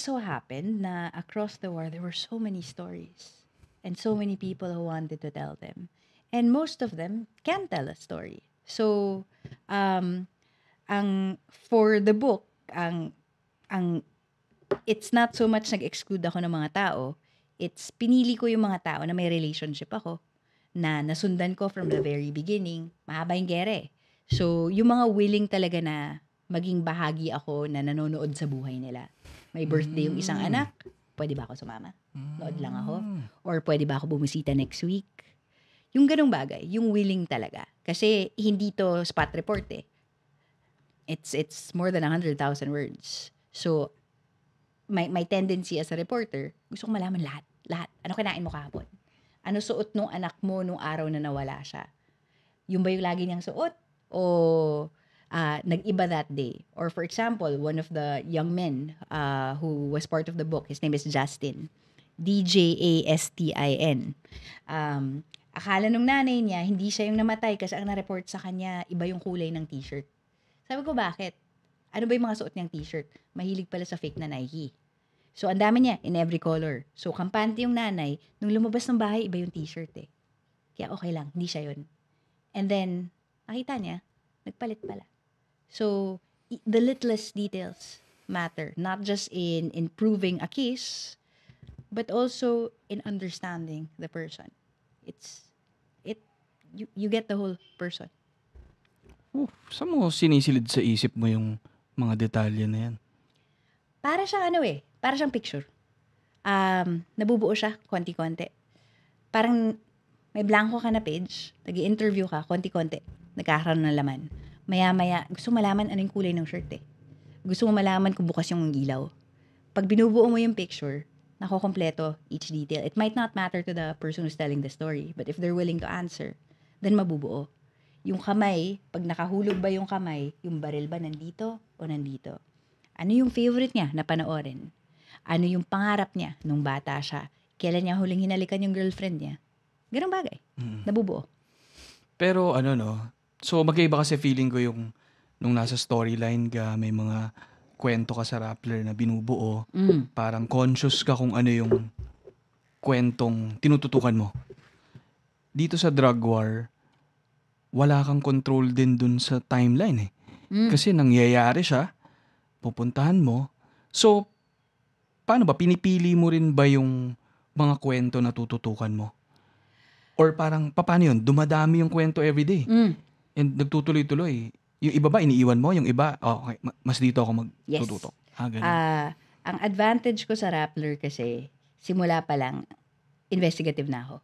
[SPEAKER 1] so happened na across the war, there were so many stories and so many people who wanted to tell them. And most of them can't tell a story. So, for the book, it's not so much nag-exclude ako ng mga tao. It's pinili ko yung mga tao na may relationship ako, na nasundan ko from the very beginning. Mahaba yung gere. So, yung mga willing talaga na maging bahagi ako na nanonood sa buhay nila. May birthday yung isang anak, pwede ba ako sumama? Nood lang ako. Or pwede ba ako bumisita next week? Yung ganung bagay, yung willing talaga. Kasi hindi to spot report eh. It's more than 100,000 words. So, my tendency as a reporter, gusto ko malaman lahat. Ano kinain mo kahapon? Ano suot nung anak mo nung araw na nawala siya? Yung ba yung lagi niyang suot? O nag-iba that day? Or for example, one of the young men who was part of the book, his name is Justin. DJASTIN. Akala nung nanay niya, hindi siya yung namatay kasi ang na-report sa kanya, iba yung kulay ng t-shirt. Sabi ko, bakit? Ano ba yung mga suot niyang t-shirt? Mahilig pala sa fake na Nike. So, ang dami niya, in every color. So, kampante yung nanay, nung lumabas ng bahay, iba yung t-shirt eh. Kaya okay lang, hindi siya yun. And then, nakita niya, nagpalit pala. So, the littlest details matter. Not just in proving a case, but also in understanding the person. you get the whole person.
[SPEAKER 4] Saan mo sinisilid sa isip mo yung mga detalye na yan?
[SPEAKER 1] Para siyang para siyang picture. Nabubuo siya konti-konti. Parang may blanco ka na page, nag-i-interview ka konti-konti, nagkakaroon ng laman. Maya-maya, gusto mo malaman ano yung kulay ng shirt eh. Gusto mo malaman kung bukas yung ilaw. Pag binubuo mo yung picture, nakokompleto each detail. It might not matter to the person who's telling the story, but if they're willing to answer, then mabubuo. Yung kamay, pag nakahulog ba yung kamay, yung baril ba nandito o nandito? Ano yung favorite niya na panoorin? Ano yung pangarap niya nung bata siya? Kailan niya huling hinalikan yung girlfriend niya? Ganong bagay. Nabubuo.
[SPEAKER 4] Pero so magkaiba kasi feeling ko yung nung nasa storyline ka, may mga kwento ka sa Rappler na binubuo, parang conscious ka kung ano yung kwentong tinututukan mo. Dito sa Drug War, wala kang control din dun sa timeline eh. Kasi nangyayari siya, pupuntahan mo. So, paano ba? Pinipili mo rin ba yung mga kwento na tututukan mo? Or parang, paano yun? Dumadami yung kwento everyday. And nagtutuloy-tuloy. Yung iba ba, iniiwan mo? Yung iba, okay, mas dito ako magtututok.
[SPEAKER 1] Yes.
[SPEAKER 4] Ganun.
[SPEAKER 1] Ang advantage ko sa Rappler kasi, simula pa lang, investigative na ako.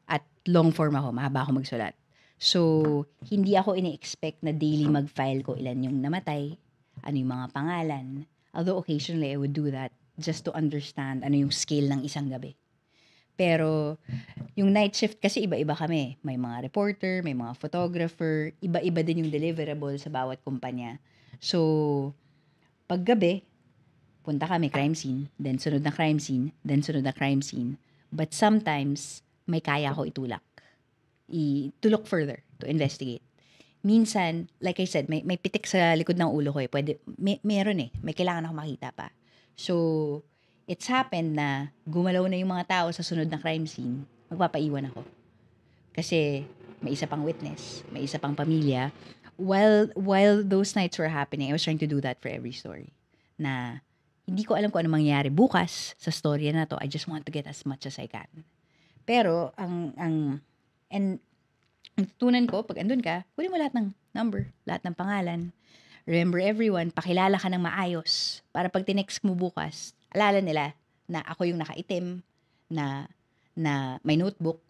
[SPEAKER 1] At long form ako, mahaba ako magsulat. So, hindi ako ini-expect na daily mag-file ko ilan yung namatay, ano yung mga pangalan. Although occasionally I would do that just to understand ano yung scale ng isang gabi. Pero yung night shift kasi iba-iba kami. May mga reporter, may mga photographer, iba-iba din yung deliverable sa bawat kumpanya. So, pag gabi, punta kami crime scene, then sunod na crime scene, then sunod na crime scene. But sometimes, may kaya ko itulak. To look further, to investigate. Minsan, like I said, may pitik sa likod ng ulo ko eh. Meron eh. May kailangan ako makita pa. So, it's happened na gumalaw na yung mga tao sa sunod na crime scene, magpapaiwan ako. Kasi may isa pang witness, may isa pang pamilya. While those nights were happening, I was trying to do that for every story. Na hindi ko alam kung ano mangyayari bukas sa storya na to. I just want to get as much as I can. Pero, ang tutunan ko, pag andun ka, kunin mo lahat ng number, lahat ng pangalan. Remember everyone, pakilala ka ng maayos. Para pag tinext mo bukas, alala nila na ako yung nakaitim, na may notebook,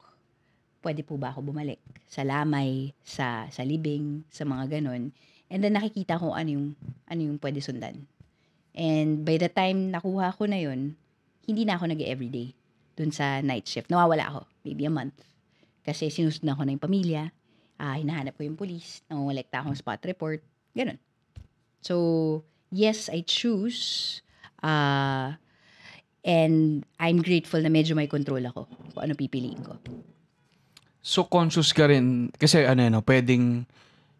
[SPEAKER 1] pwede po ba ako bumalik sa lamay, sa libing, sa mga ganon. And then nakikita ko ano yung pwede sundan. And by the time nakuha ko na yun, hindi na ako nag-everyday dun sa night shift. Nawawala ako, maybe a month. Kasi sinusundan ko na yung pamilya, hinahanap ko yung police, nangungulekta akong spot report, ganon. So, yes, I choose. And I'm grateful na medyo may control ako kung ano pipiliin ko.
[SPEAKER 4] So, conscious ka rin, kasi pwedeng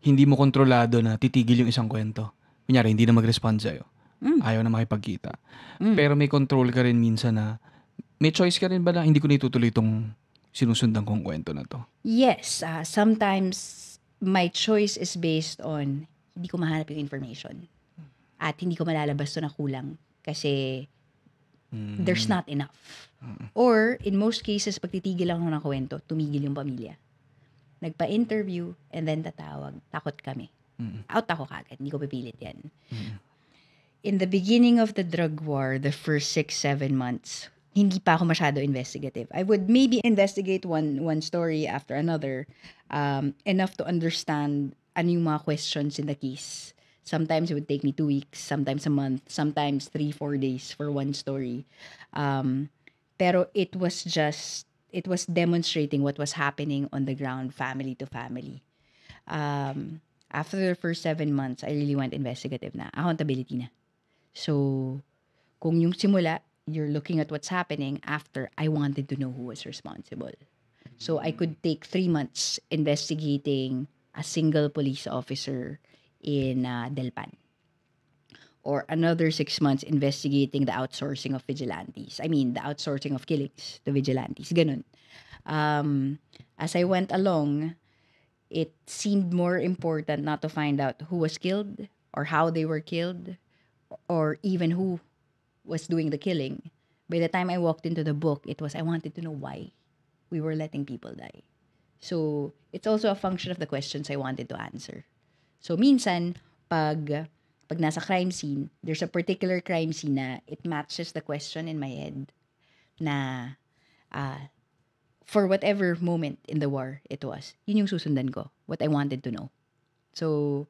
[SPEAKER 4] hindi mo kontrolado na titigil yung isang kwento. Kunyari, hindi na mag-respond sa'yo. Ayaw na makipagkita. Pero may control ka rin minsan na, may choice ka rin ba na hindi ko nitutuloy itong sinusundan kong kwento na to?
[SPEAKER 1] Yes. Sometimes, my choice is based on hindi ko mahanap yung information. At hindi ko malalabas to na kulang. Kasi, there's not enough. Or, in most cases, pag titigil ako ng kwento, tumigil yung pamilya. Nagpa-interview, and then tatawag. Takot kami. Out ako kagad. Hindi ko pipilit yan. In the beginning of the drug war, the first 6-7 months, hindi pa ako masyado investigative. I would maybe investigate one story after another, enough to understand ano yung mga questions in the case. Sometimes it would take me 2 weeks, sometimes a month, sometimes 3-4 days for one story. Pero it was demonstrating what was happening on the ground, family to family. After the first 7 months, I really went investigative na. Accountability na. So, kung yung simula, you're looking at what's happening. After, I wanted to know who was responsible. So, I could take 3 months investigating a single police officer in Delpan. Or another 6 months investigating the outsourcing of vigilantes. I mean, the outsourcing of killings to vigilantes. Ganun. As I went along, it seemed more important not to find out who was killed or how they were killed or even who was doing the killing. By the time I walked into the book, it was I wanted to know why we were letting people die. So, it's also a function of the questions I wanted to answer. So, minsan, pag nasa crime scene, there's a particular crime scene na it matches the question in my head na for whatever moment in the war it was, yun yung susundan ko, what I wanted to know. So,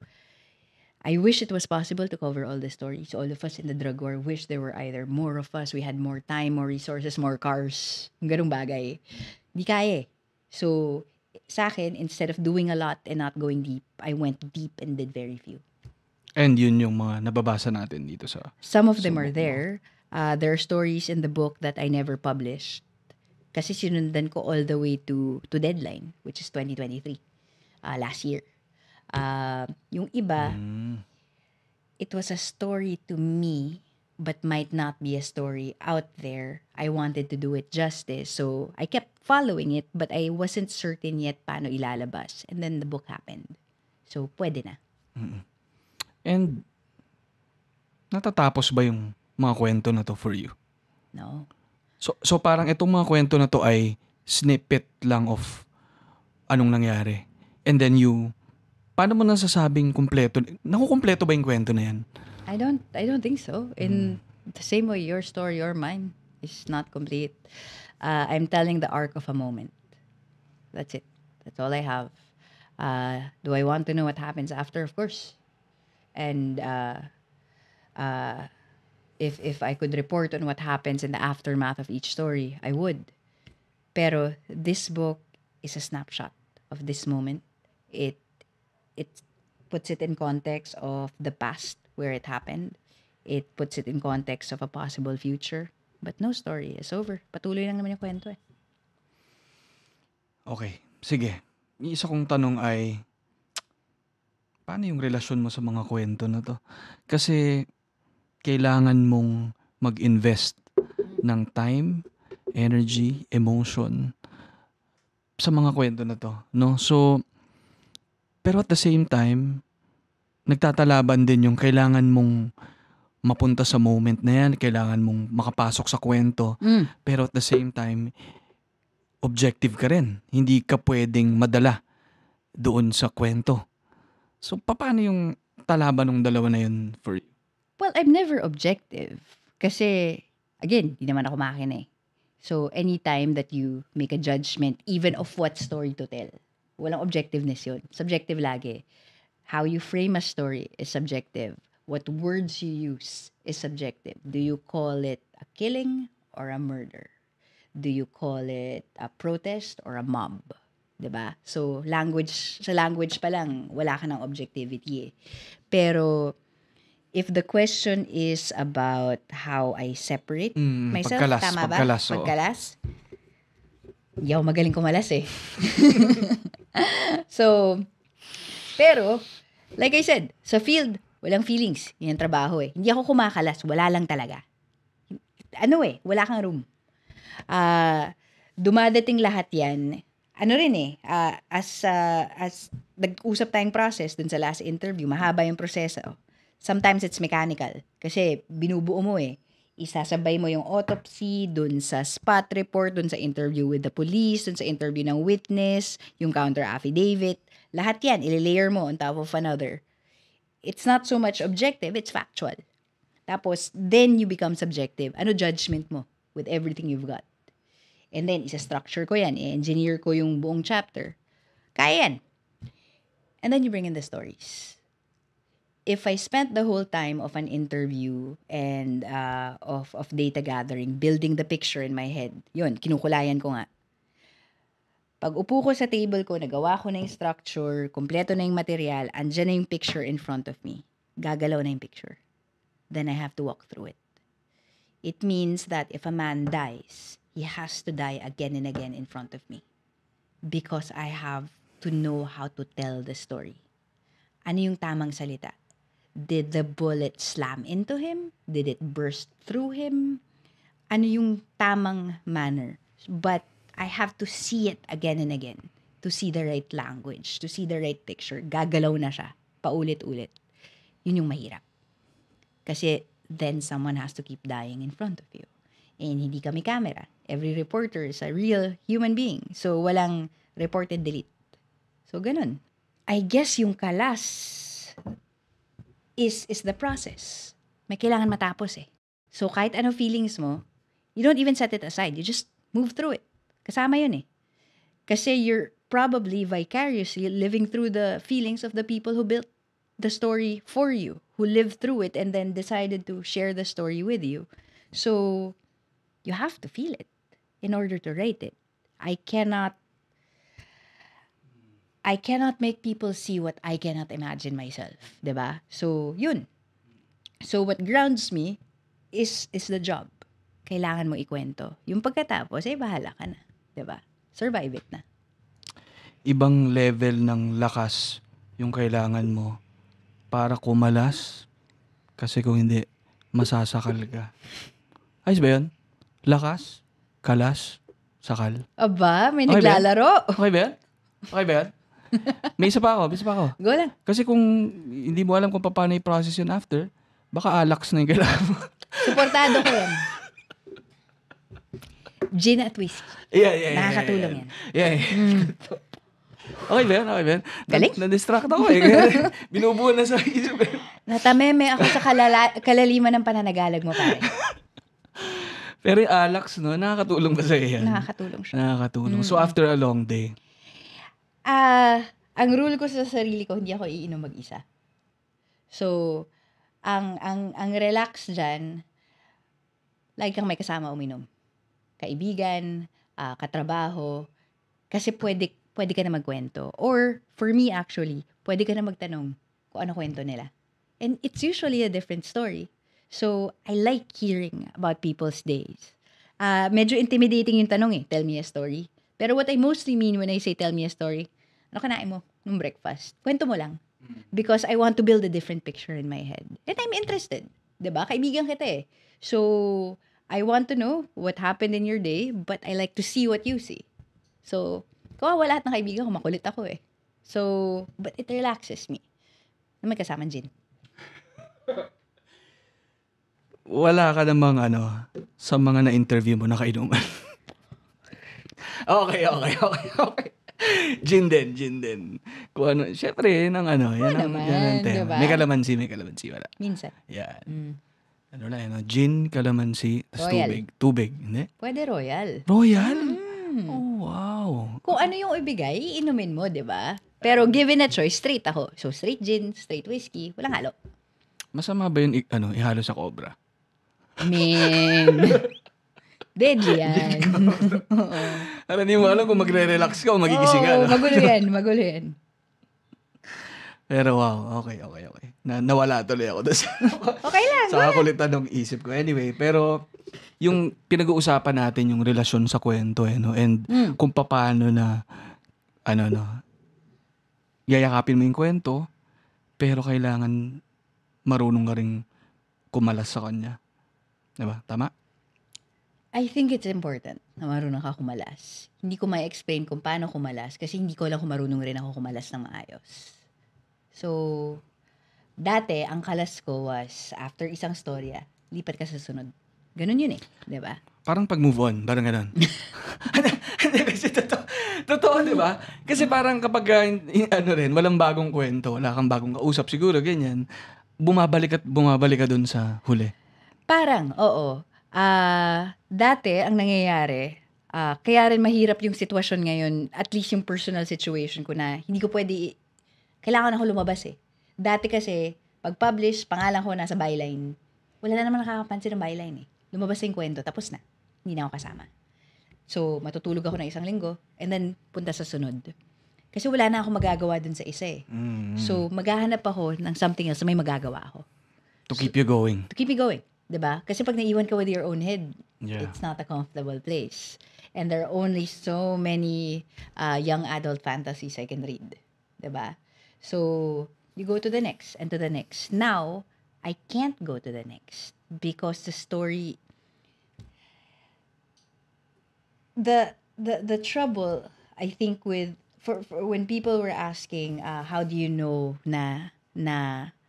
[SPEAKER 1] I wish it was possible to cover all the stories. All of us in the drug war wish there were either more of us, we had more time, more resources, more cars, ganung bagay. Di kaya eh. So, sa akin, instead of doing a lot and not going deep, I went deep and did very few.
[SPEAKER 4] And yun yung mga nababasa natin dito sa...
[SPEAKER 1] Some of them are there. There are stories in the book that I never published. Kasi sinundan ko all the way to deadline, which is 2023, last year. Yung iba, it was a story to me, but might not be a story out there. I wanted to do it justice. So, I kept following it, but I wasn't certain yet paano ilalabas. And then the book happened. So, pwede na.
[SPEAKER 4] And natatapos ba yung mga kwento na to for you?
[SPEAKER 1] No.
[SPEAKER 4] So parang itong mga kwento na to ay snippet lang of anong nangyari. And then paano mo nasasabing kumpleto? Nakukumpleto ba yung kwento na yan?
[SPEAKER 1] I don't think so. In the same way your story or mine is not complete. I'm telling the arc of a moment. That's it. That's all I have. Do I want to know what happens after? Of course. And if I could report on what happens in the aftermath of each story, I would. Pero this book is a snapshot of this moment. It puts it in context of the past where it happened. It puts it in context of a possible future. But no story is over. Patuloy lang naman yung kwento eh.
[SPEAKER 4] Okay, sige. Yung isa kong tanong ay, paano yung relasyon mo sa mga kwento na to? Kasi kailangan mong mag-invest ng time, energy, emotion sa mga kwento na to, no? So, pero at the same time, nagtatalaban din yung kailangan mong mapunta sa moment na yan, kailangan mong makapasok sa kwento, pero at the same time, objective ka rin. Hindi ka pwedeng madala doon sa kwento. So, paano yung talaban ng dalawa na yun for you?
[SPEAKER 1] Well, I'm never objective. Kasi, again, di naman ako makina eh. So, anytime that you make a judgment, even of what story to tell, walang objectiveness yun. Subjective lagi. How you frame a story is subjective. What words you use is subjective. Do you call it a killing or a murder? Do you call it a protest or a mob? Diba? So, sa language pa lang, wala ka ng objectivity eh. Pero, if the question is about how I separate myself, tama ba? Pagkalas? Hindi ako magaling kumalas eh. So, pero, like I said, sa field, walang feelings. Yan ang trabaho eh. Hindi ako kumakalas. Wala lang talaga. Wala kang room. Dumadating lahat yan. As nag-usap tayong process dun sa last interview, mahaba yung proseso. Sometimes it's mechanical. Kasi binubuo mo eh. Isasabay mo yung autopsy dun sa spot report, dun sa interview with the police, dun sa interview ng witness, yung counter affidavit. Lahat yan, ililayer mo on top of another. It's not so much objective, it's factual. Tapos, then you become subjective. Ano judgment mo with everything you've got? And then, isa-structure ko yan. I-engineer ko yung buong chapter. Kaya yan. And then you bring in the stories. If I spent the whole time of an interview and of data gathering, building the picture in my head, yun, kinukulayan ko nga. Pag upo ko sa table ko, nagawa ko na yung structure, kompleto na yung material, andyan na yung picture in front of me. Gagalaw na yung picture. Then I have to walk through it. It means that if a man dies, he has to die again and again in front of me. Because I have to know how to tell the story. Ano yung tamang salita? Did the bullet slam into him? Did it burst through him? Ano yung tamang manner? But I have to see it again and again. To see the right language. To see the right picture. Gagalaw na siya. Paulit-ulit. Yun yung mahirap. Kasi then someone has to keep dying in front of you. And hindi kami camera. Every reporter is a real human being. So walang report and delete. So, ganun. I guess yung kalas is the process. May kailangan matapos eh. So, kahit ano feelings mo, you don't even set it aside. You just move through it. Kasama yun eh. Kasi you're probably vicariously living through the feelings of the people who built the story for you, who lived through it and then decided to share the story with you. So, you have to feel it in order to write it. I cannot make people see what I cannot imagine myself, 'di ba? So, yun. So, what grounds me is the job. Kailangan mo ikwento. Yung pagkatapos, bahala ka na, 'di ba? Survive it na.
[SPEAKER 4] Ibang level ng lakas yung kailangan mo para kumalas. Kasi kung hindi, masasakal ka. Ayos ba yun? Lakas, kalas, sakal.
[SPEAKER 1] Aba, may
[SPEAKER 4] Okay ba yan?
[SPEAKER 1] naglalaro.
[SPEAKER 4] Okay ba yan? Okay ba yan? May isa pa ako.
[SPEAKER 1] Go lang.
[SPEAKER 4] Kasi kung hindi mo alam kung paano i-process yun after, baka alax na yung kailangan mo.
[SPEAKER 1] Suportado ko yan. Gin at whiskey.
[SPEAKER 4] Yeah.
[SPEAKER 1] Nakakatulong yan.
[SPEAKER 4] Yeah. Okay ba yan? Okay ba yan?
[SPEAKER 1] Galing.
[SPEAKER 4] Na-distract ako eh. Binubuo na sa isip.
[SPEAKER 1] Natameme ako sa kalaliman ng pananagalag mo, pare.
[SPEAKER 4] Pero yung alax, no? Nakakatulong ba sa'yo yan?
[SPEAKER 1] Nakakatulong siya.
[SPEAKER 4] Nakakatulong. So after a long day,
[SPEAKER 1] Ang rule ko sa sarili ko, hindi ako iinom mag-isa. So, ang relax dyan, lagi kang may kasama uminom. Kaibigan, katrabaho, kasi pwede ka na magkwento. Or, for me actually, pwede ka na magtanong kung ano kwento nila. And it's usually a different story. So, I like hearing about people's days. Medyo intimidating yung tanong eh, tell me a story. Pero what I mostly mean when I say tell me a story, ano kanain mo nung breakfast? Kwento mo lang. Because I want to build a different picture in my head. And I'm interested. 'Di ba? Kaibigan kita eh. So, I want to know what happened in your day, but I like to see what you see. So, kawawa lahat ng kaibigan ko, makulit ako eh. So, but it relaxes me. Na may kasamang gin.
[SPEAKER 4] wala ka namang sa mga na-interview mo nakainuman. Okay. Gin din. Kung ano, syempre, yan ang
[SPEAKER 1] naman,
[SPEAKER 4] tema.
[SPEAKER 1] diba?
[SPEAKER 4] May kalamansi, wala.
[SPEAKER 1] Minsan.
[SPEAKER 4] Yan. Gin, kalamansi, tas
[SPEAKER 1] Royal.
[SPEAKER 4] tubig. Hindi?
[SPEAKER 1] Pwede royal.
[SPEAKER 4] Royal? Oh, wow.
[SPEAKER 1] Kung ano yung ibigay, inumin mo, di ba? Pero given a choice, straight ako. So, straight gin, straight whiskey, walang halo.
[SPEAKER 4] Masama ba yun, ihalo sa cobra?
[SPEAKER 1] Man. Deadly yan.
[SPEAKER 4] Hindi mo alam kung magre-relax ka o magigising ka.
[SPEAKER 1] Magulo yan.
[SPEAKER 4] Pero wow, okay. Nawala tuloy ako doon.
[SPEAKER 1] Okay lang.
[SPEAKER 4] Sa kakulitan ng isip ko. Anyway, pero yung pinag-uusapan natin yung relasyon sa kwento and kung paano na yayakapin mo yung kwento pero kailangan marunong ka rin kumalas sa kanya. Diba? Tama?
[SPEAKER 1] I think it's important na marunong ka kumalas. Hindi ko ma-explain kung paano kumalas kasi hindi ko alam kung marunong rin ako kumalas ng maayos. So, dati, ang kalas ko was, after isang storya, lipat ka sa sunod. Ganun yun eh. Diba?
[SPEAKER 4] Parang pag-move on, parang ganun. Hindi, kasi totoo, di ba? Kasi parang kapag, walang bagong kwento, wala kang bagong kausap, siguro, ganyan, bumabalik ka dun sa huli.
[SPEAKER 1] Parang, oo. Dati, ang nangyayari, kaya rin mahirap yung sitwasyon ngayon, at least yung personal situation ko na hindi ko pwede, kailangan ako lumabas eh. Dati kasi, pag-publish, pangalan ko nasa byline, wala na naman nakakapansin ng byline eh. Lumabas yung kwento, tapos na. Hindi na ako kasama. So, matutulog ako ng isang linggo, and then, punta sa sunod. Kasi wala na ako magagawa dun sa isa eh. So, maghahanap ako ng something else na may magagawa ako.
[SPEAKER 4] To keep you going.
[SPEAKER 1] To keep me going. Diba? Kasi pag naiwan ka with your own head,
[SPEAKER 4] Yeah.
[SPEAKER 1] it's not a comfortable place. And there are only so many young adult fantasies I can read. Diba? So, you go to the next and to the next. Now, I can't go to the next because the story, the trouble, I think for when people were asking, how do you know na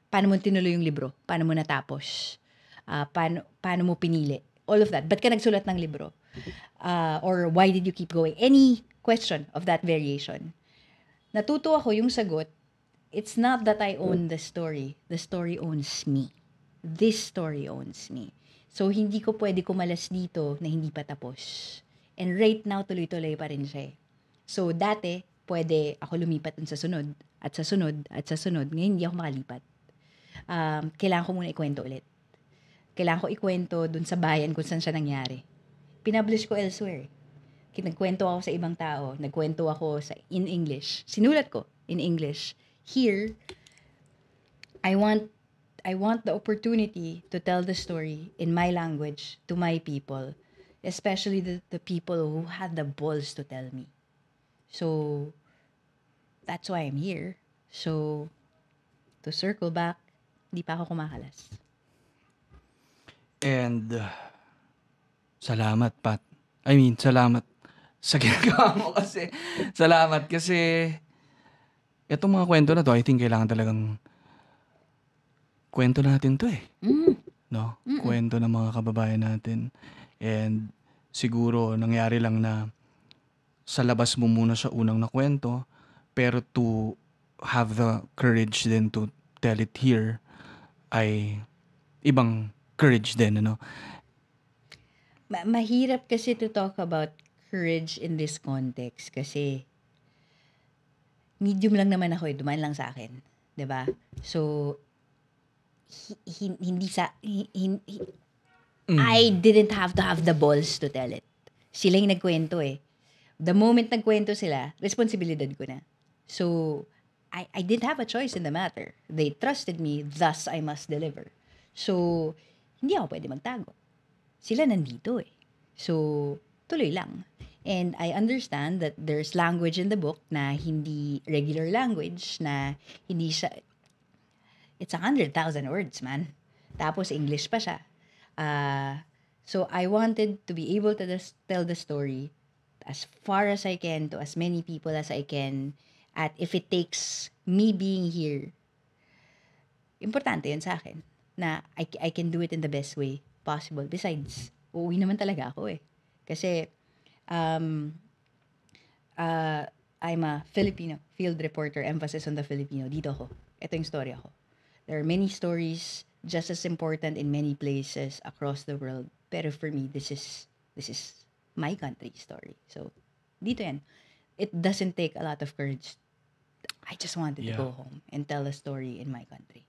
[SPEAKER 1] paano mo tinuloy yung libro? Paano mo natapos? Paano mo pinili? All of that. Ba't ka nagsulat ng libro? Or why did you keep going? Any question of that variation. Natuto ako yung sagot, it's not that I own the story owns me. This story owns me. So, hindi ko pwede kumalas dito na hindi pa tapos. And right now, tuloy-tuloy pa rin siya. So, dati, pwede ako lumipat dun sa sunod, at sa sunod, at sa sunod. Ngayon, hindi ako makalipat. Kailangan ko muna ikwento ulit. Kailangan ko ikwento dun sa bayan kung saan siya nangyari. Pinablish ko elsewhere. Nagkwento ako sa ibang tao. Nagkwento ako in English. Sinulat ko in English. Here, I want the opportunity to tell the story in my language to my people, especially the people who had the balls to tell me. So, that's why I'm here. So, to circle back, hindi pa ako kumakalas.
[SPEAKER 4] And salamat, Pat. Salamat sa ginagawa mo kasi. Salamat kasi itong mga kwento na to, I think kailangan talagang kwento natin to eh. No? Kwento ng mga kababayan natin. And siguro nangyari lang na sa labas mo muna siya unang nakwento, pero to have the courage then to tell it here ay ibang courage din, ano?
[SPEAKER 1] Mahirap kasi to talk about courage in this context kasi medium lang naman ako, dumaan lang sa akin, 'di ba? So hindi I didn't have to have the balls to tell it. Sila yung nagkwento eh. The moment nagkwento sila, responsibilidad ko na. So I didn't have a choice in the matter. They trusted me, thus I must deliver. So hindi ako pwede magtago. Sila nandito eh. So tuloy lang. And I understand that there's language in the book na hindi regular language, na hindi siya, it's 100,000 words, man. Tapos English pa siya. So I wanted to be able to tell the story as far as I can to as many people as I can. At if it takes me being here, importante yun sa akin. Na I can do it in the best way possible. Besides, uuwi naman talaga ako eh. Kasi, I'm a Filipino field reporter, emphasis on the Filipino. Dito ako. Ito yung story ako. There are many stories just as important in many places across the world. Pero for me, this is my country's story. So, dito yan. It doesn't take a lot of courage. I just wanted to go home and tell a story in my country.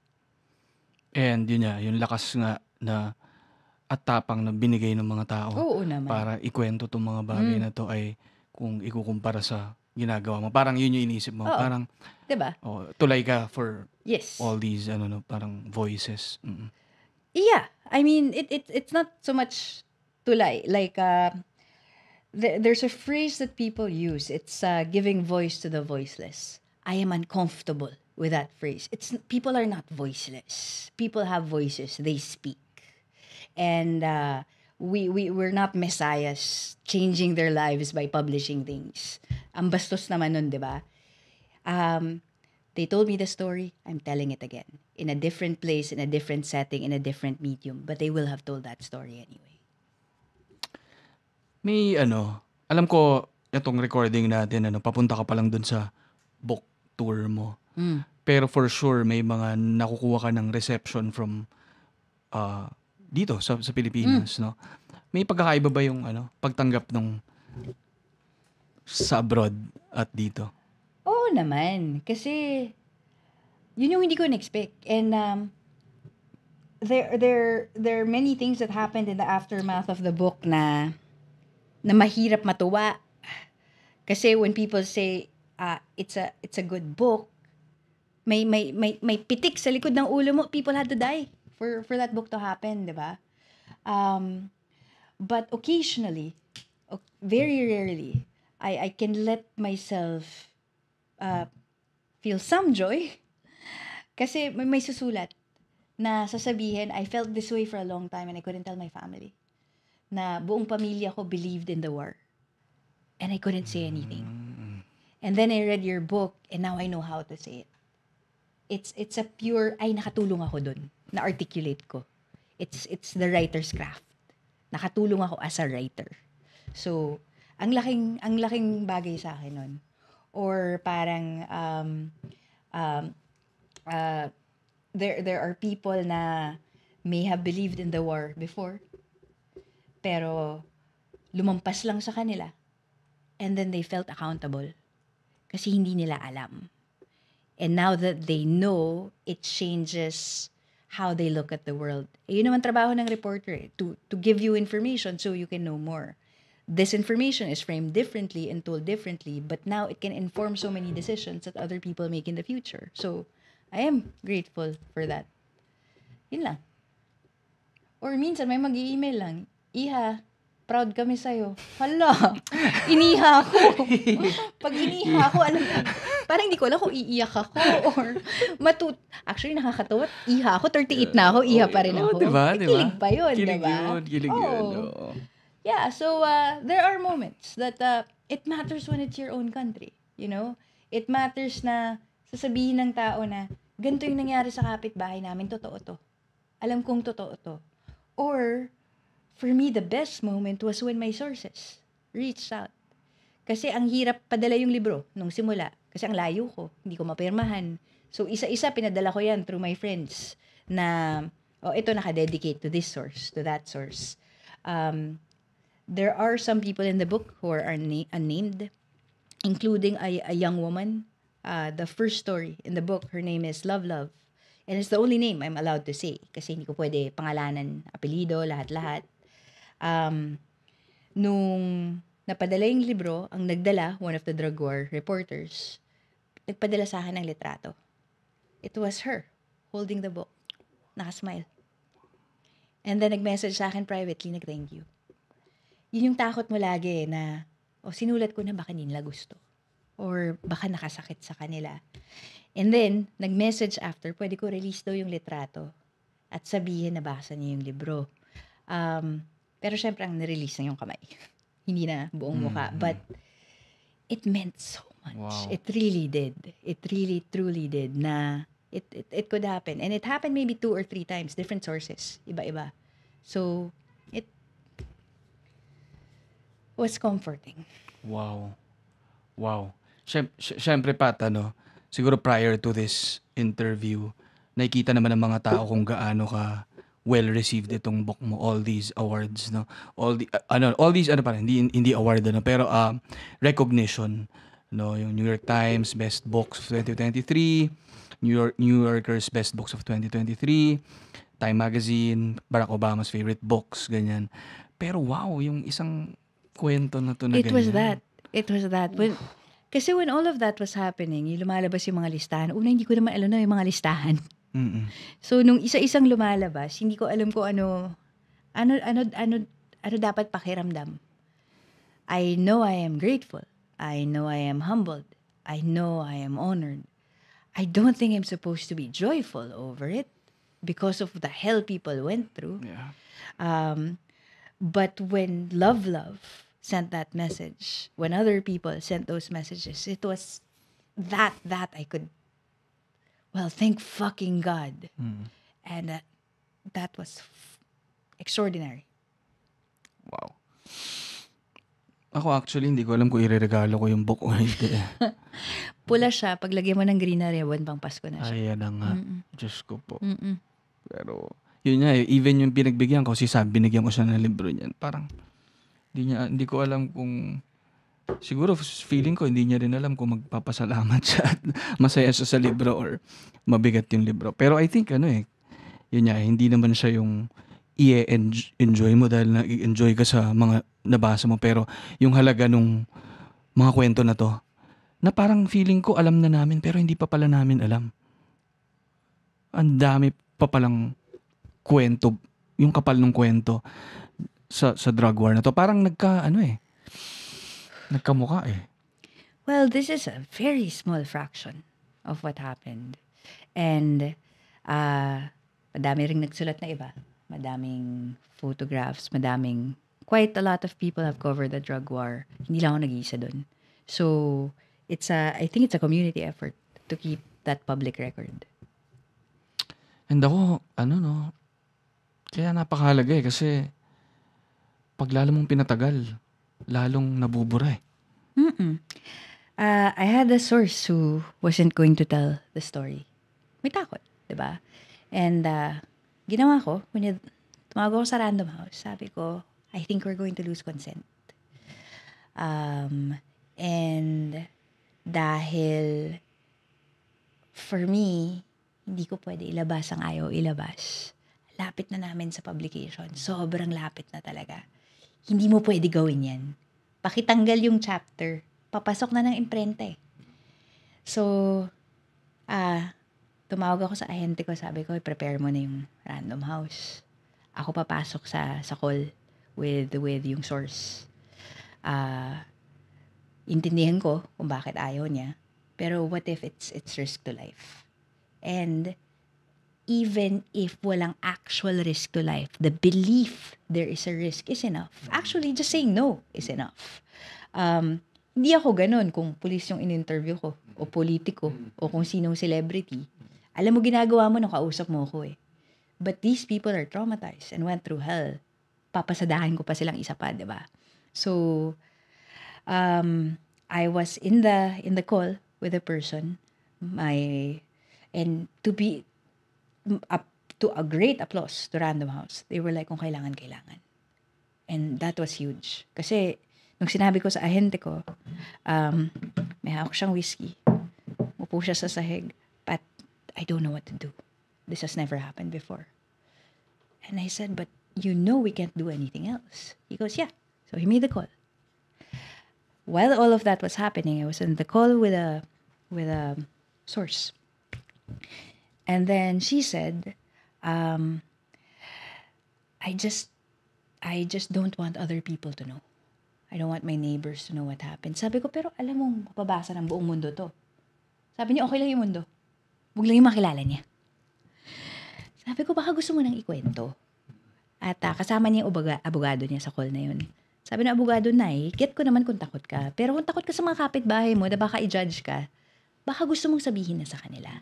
[SPEAKER 4] And yun nga, yung lakas nga na at tapang na binigay ng mga tao
[SPEAKER 1] Oo naman.
[SPEAKER 4] para ikwento itong mga bagay na to ay kung ikukumpara sa ginagawa mo. Parang yun yung inisip mo.
[SPEAKER 1] Oo.
[SPEAKER 4] Parang
[SPEAKER 1] Diba?
[SPEAKER 4] tulay ka for
[SPEAKER 1] Yes.
[SPEAKER 4] all these parang voices.
[SPEAKER 1] Yeah. I mean, it's not so much tulay. Like, there's a phrase that people use. It's giving voice to the voiceless. I am uncomfortable with that phrase. People are not voiceless. People have voices. They speak. And we're not messiahs changing their lives by publishing things. Ang bastos naman nun, di ba? They told me the story, I'm telling it again. In a different place, in a different setting, in a different medium. But they will have told that story anyway.
[SPEAKER 4] May alam ko itong recording natin, papunta ka pa lang dun sa book tour mo. Pero for sure, may mga nakukuha ka ng reception from dito sa Pilipinas, no? May pagkakaiba ba yung pagtanggap nung sa abroad at dito?
[SPEAKER 1] Oo naman. Kasi, yun yung hindi ko na-expect. And there are many things that happened in the aftermath of the book na mahirap matuwa. Kasi when people say, it's a good book, may pitik sa likod ng ulo mo, people had to die for that book to happen, di ba? But occasionally, very rarely, I can let myself feel some joy. Kasi may susulat na sasabihin, I felt this way for a long time and I couldn't tell my family. Na buong pamilya ko believed in the war. And I couldn't say anything. And then I read your book and now I know how to say it. It's a pure, nakatulong ako dun. Na-articulate ko. It's the writer's craft. Nakatulong ako as a writer. So, ang laking bagay sa akin nun. Or parang, there are people na may have believed in the war before, pero lumampas lang sa kanila, and then they felt accountable kasi hindi nila alam. And now that they know, it changes how they look at the world. Yun naman trabaho ng reporter, to give you information so you can know more. This information is framed differently and told differently, but now it can inform so many decisions that other people make in the future. So, I am grateful for that. Yun lang. Or minsan may mag-i-email lang, Iha, proud kami sa'yo. Hala, iniha ako. Pag iniha ako, alam mo, parang hindi ko alam kung iiyak ako or Actually, nakakatawa. Iha ako, 38 na ako, iha pa rin ako.
[SPEAKER 4] Diba?
[SPEAKER 1] Kilig pa yun,
[SPEAKER 4] Kilig yun. Oo.
[SPEAKER 1] Yeah, so there are moments that it matters when it's your own country, you know? It matters na sasabihin ng tao na ganito yung nangyari sa kapitbahay namin, totoo to. Alam kong totoo to. Or, for me, the best moment was when my sources reached out. Kasi ang hirap padala yung libro nung simula. Kasi ang layo ko, hindi ko mapirmahan. So, isa-isa pinadala ko yan through my friends na, ito nakadedicate to this source, to that source. There are some people in the book who are unnamed, including a young woman. The first story in the book, her name is Love. And it's the only name I'm allowed to say kasi hindi ko pwede pangalanan, apelido, lahat-lahat. Nung napadala yung libro, ang nagdala, one of the drug war reporters, nagpadala sa akin ng litrato. It was her holding the book. Nakasmile. And then nag-message sa akin privately, nag-thank you. Yun yung takot mo lagi na, sinulat ko na baka hindi nila gusto. Or baka nakasakit sa kanila. And then, nag-message after, pwede ko release daw yung litrato at sabihin na basa niya yung libro. Pero syempre, ang nirelease na yung kamay. Hindi na buong mukha. But it meant so much. Wow. It really did. It really, truly did na it could happen. And it happened maybe 2 or 3 times, different sources, iba-iba. So, it was comforting.
[SPEAKER 4] Wow. Siyempre, Pat, siguro prior to this interview, nakikita naman ng mga tao kung gaano ka well-received itong book mo, all these awards, no? All these, hindi award, pero recognition, no? Yung New York Times Best Books of 2023, New Yorker's Best Books of 2023, Time Magazine, Barack Obama's Favorite Books, ganyan. Pero wow, yung isang kwento na to na
[SPEAKER 1] It was
[SPEAKER 4] ganyan.
[SPEAKER 1] that. Kasi when all of that was happening, yung lumalabas yung mga listahan, hindi ko naman alam na yung mga listahan.
[SPEAKER 4] Mm-mm.
[SPEAKER 1] So, nung isa-isang lumalabas, hindi ko alam kung ano dapat pakiramdam. I know I am grateful. I know I am humbled. I know I am honored. I don't think I'm supposed to be joyful over it because of the hell people went through.
[SPEAKER 4] Yeah.
[SPEAKER 1] But when Love sent that message, when other people sent those messages, it was that I could, thank fucking God. And that was extraordinary.
[SPEAKER 4] Wow. Ako actually, hindi ko alam kung ireregalo ko yung book o hindi.
[SPEAKER 1] Pula siya, paglagyan mo ng green na ribbon, pang Pasko na siya.
[SPEAKER 4] Ayan na nga. Diyos ko po. Pero, yun nga, even yung pinagbigyan ko, si Sam, binigyan ko siya ng libro niyan. Parang, hindi ko alam kung, siguro feeling ko, hindi niya rin alam kung magpapasalamat siya at masaya siya sa libro or mabigat yung libro. Pero I think, yun nga, hindi naman siya yung i-enjoy mo dahil nag-enjoy ka sa mga nabasa mo. Pero yung halaga nung mga kwento na to, na parang feeling ko alam na namin pero hindi pa pala namin alam. Ang dami pa palang kwento, yung kapal ng kwento sa drug war na to. Parang nagkamuka eh.
[SPEAKER 1] Well, this is a very small fraction of what happened. And madami ring nagsulat na iba. Madaming photographs, quite a lot of people have covered the drug war. Hindi lang ako nag-iisa dun. So, I think it's a community effort to keep that public record.
[SPEAKER 4] And ako, kaya napakahalaga kasi pag lalo mong pinatagal, lalong nabubura eh.
[SPEAKER 1] I had a source who wasn't going to tell the story. May takot, di ba? And ginawa ko, tumawag ako sa Random House, sabi ko, I think we're going to lose consent. And dahil for me, hindi ko pwede ilabas ang ayaw ilabas. Lapit na namin sa publication. Sobrang lapit na talaga. Hindi mo pwede gawin yan. Pakitanggal yung chapter. Papasok na ng imprenta eh. So, tumawag ako sa ahente ko. Sabi ko, prepare mo na yung Random House. Ako papasok sa call with yung source. Intindihan ko kung bakit ayaw niya. Pero what if it's risk to life? And even if walang actual risk to life, the belief there is a risk is enough. Actually, just saying no is enough. Hindi ako ganun kung pulis yung in-interview ko, o politiko, o kung sinong celebrity. Alam mo, ginagawa mo nung kausap mo ko eh. But these people are traumatized and went through hell. Papasadahan ko pa silang isa pa, di ba? So, I was in the call with a person, and to a great applause to Random House. They were like, kung kailangan. And that was huge. Kasi, nung sinabi ko sa ahente ko, may hawak siyang whiskey. Upo siya sa sahig. But I don't know what to do. This has never happened before. And I said, but you know we can't do anything else. He goes, yeah. So he made the call. While all of that was happening, I was in the call with a source. And then she said, I just don't want other people to know. I don't want my neighbors to know what happened. Sabi ko, pero alam mong mapabasa ng buong mundo to. Sabi niya, okay lang yung mundo. Huwag lang yung makilala niya. Sabi ko, baka gusto mo nang ikwento. At kasama niya yung abogado niya sa call na yun. Sabi ng abogado, Nay, get ko naman kung takot ka. Pero kung takot ka sa mga kapitbahay mo na baka i-judge ka, baka gusto mong sabihin na sa kanila.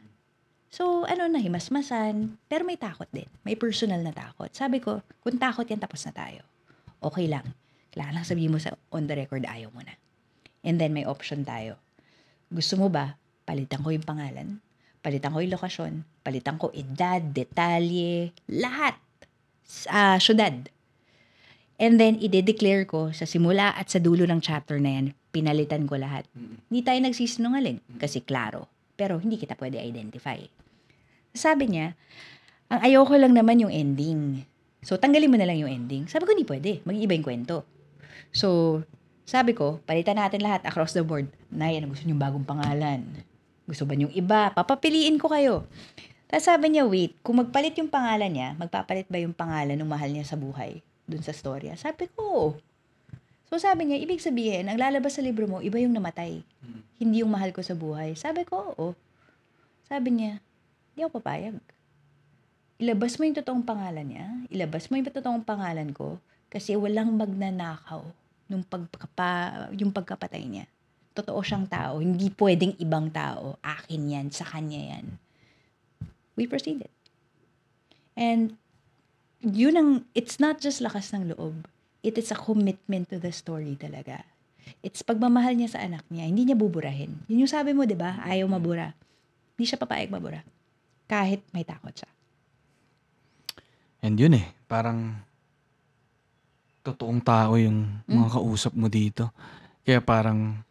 [SPEAKER 1] So, nahimasmasan. Pero may takot din. May personal na takot. Sabi ko, kung takot yan, tapos na tayo. Okay lang. Kailangan lang sabihin mo sa on the record, ayaw mo na. And then may option tayo. Gusto mo ba, palitan ko yung pangalan, palitan ko yung lokasyon, palitan ko edad, detalye, lahat. Syudad. And then, i-declare ko sa simula at sa dulo ng chapter na yan, pinalitan ko lahat. Hindi tayo nagsisinungaling kasi klaro. Pero hindi kita pwede identify. Sabi niya, ang ayoko lang naman yung ending. So, tanggalin mo na lang yung ending. Sabi ko, hindi pwede. Mag-iiba yung kwento. So, sabi ko, palitan natin lahat across the board. Nay, ano gusto niyong bagong pangalan? Gusto ba niyong iba? Papapiliin ko kayo. Tapos sabi niya, wait, kung magpalit yung pangalan niya, magpapalit ba yung pangalan ng mahal niya sa buhay? Dun sa storya. Sabi ko, so sabi niya, ibig sabihin, ang lalabas sa libro mo, iba yung namatay. Hindi yung mahal ko sa buhay. Sabi ko, oo. Sabi niya, di ako papayag. Ilabas mo yung totoong pangalan niya. Ilabas mo yung totoong pangalan ko. Kasi walang magnanakaw nung yung pagkapatay niya. Totoo siyang tao. Hindi pwedeng ibang tao. Akin yan. Sa kanya yan. We proceeded. And it's not just lakas ng loob. It is a commitment to the story talaga. It's pagmamahal niya sa anak niya. Hindi niya buburahin. Yun yung sabi mo, di ba? Ayaw mabura. Hindi siya papayag mabura. Kahit may takot siya.
[SPEAKER 4] And yun parang totoong tao yung mga kausap mo dito. Kaya parang,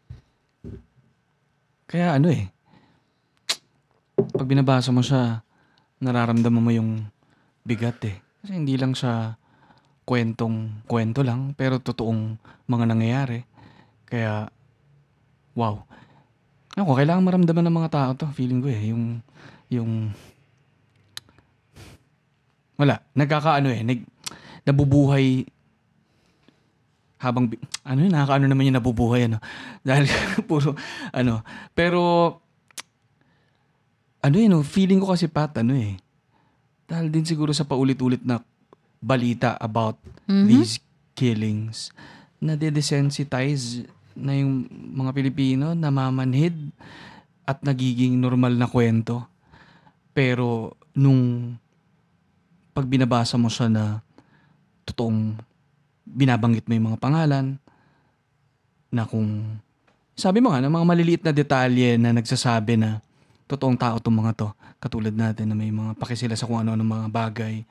[SPEAKER 4] pag binabasa mo siya, nararamdaman mo yung bigat Kasi hindi lang siya kwento lang, pero totoong mga nangyayari. Kaya, wow. Ako, kailangan maramdaman ng mga tao to. Feeling ko wala. Nabubuhay habang, nakakaano naman yung nabubuhay, Dahil, puro, Pero, feeling ko kasi, Pat, dahil din siguro sa paulit-ulit na balita about these killings, na-desensitize na yung mga Pilipino, namamanhid at nagiging normal na kwento. Pero nung pag binabasa mo siya na totoong binabanggit mo yung mga pangalan, na kung, sabi mo nga, ng mga maliliit na detalye na nagsasabi na totoong tao tong mga to. Katulad natin na may mga paki sila sa kung ano-ano mga bagay,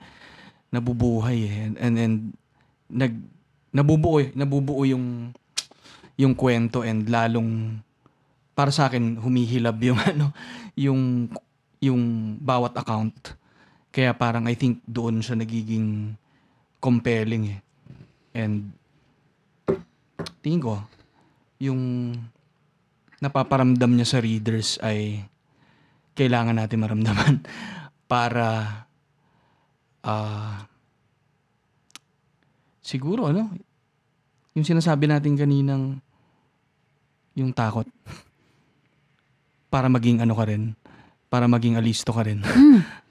[SPEAKER 4] nabubuhay eh. And nabubuo yung kwento, and lalong para sa akin humihilab yung yung bawat account. Kaya parang I think doon siya nagiging compelling eh. And tingin ko yung napaparamdam niya sa readers ay kailangan natin maramdaman para siguro yung sinasabi natin kaninang yung takot para maging ka rin, para maging alisto ka rin.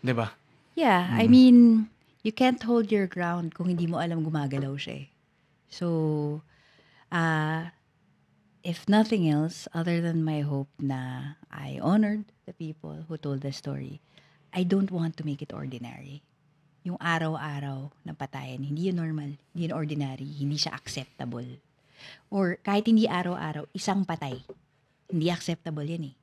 [SPEAKER 4] 'Di ba?
[SPEAKER 1] Yeah, I mean, you can't hold your ground kung hindi mo alam gumagalaw siya. So, if nothing else, other than my hope na I honored the people who told the story, I don't want to make it ordinary. Yung araw-araw na patayan, hindi yun normal, hindi yun ordinary, hindi siya acceptable. Or kahit hindi araw-araw, isang patay, hindi acceptable yan eh.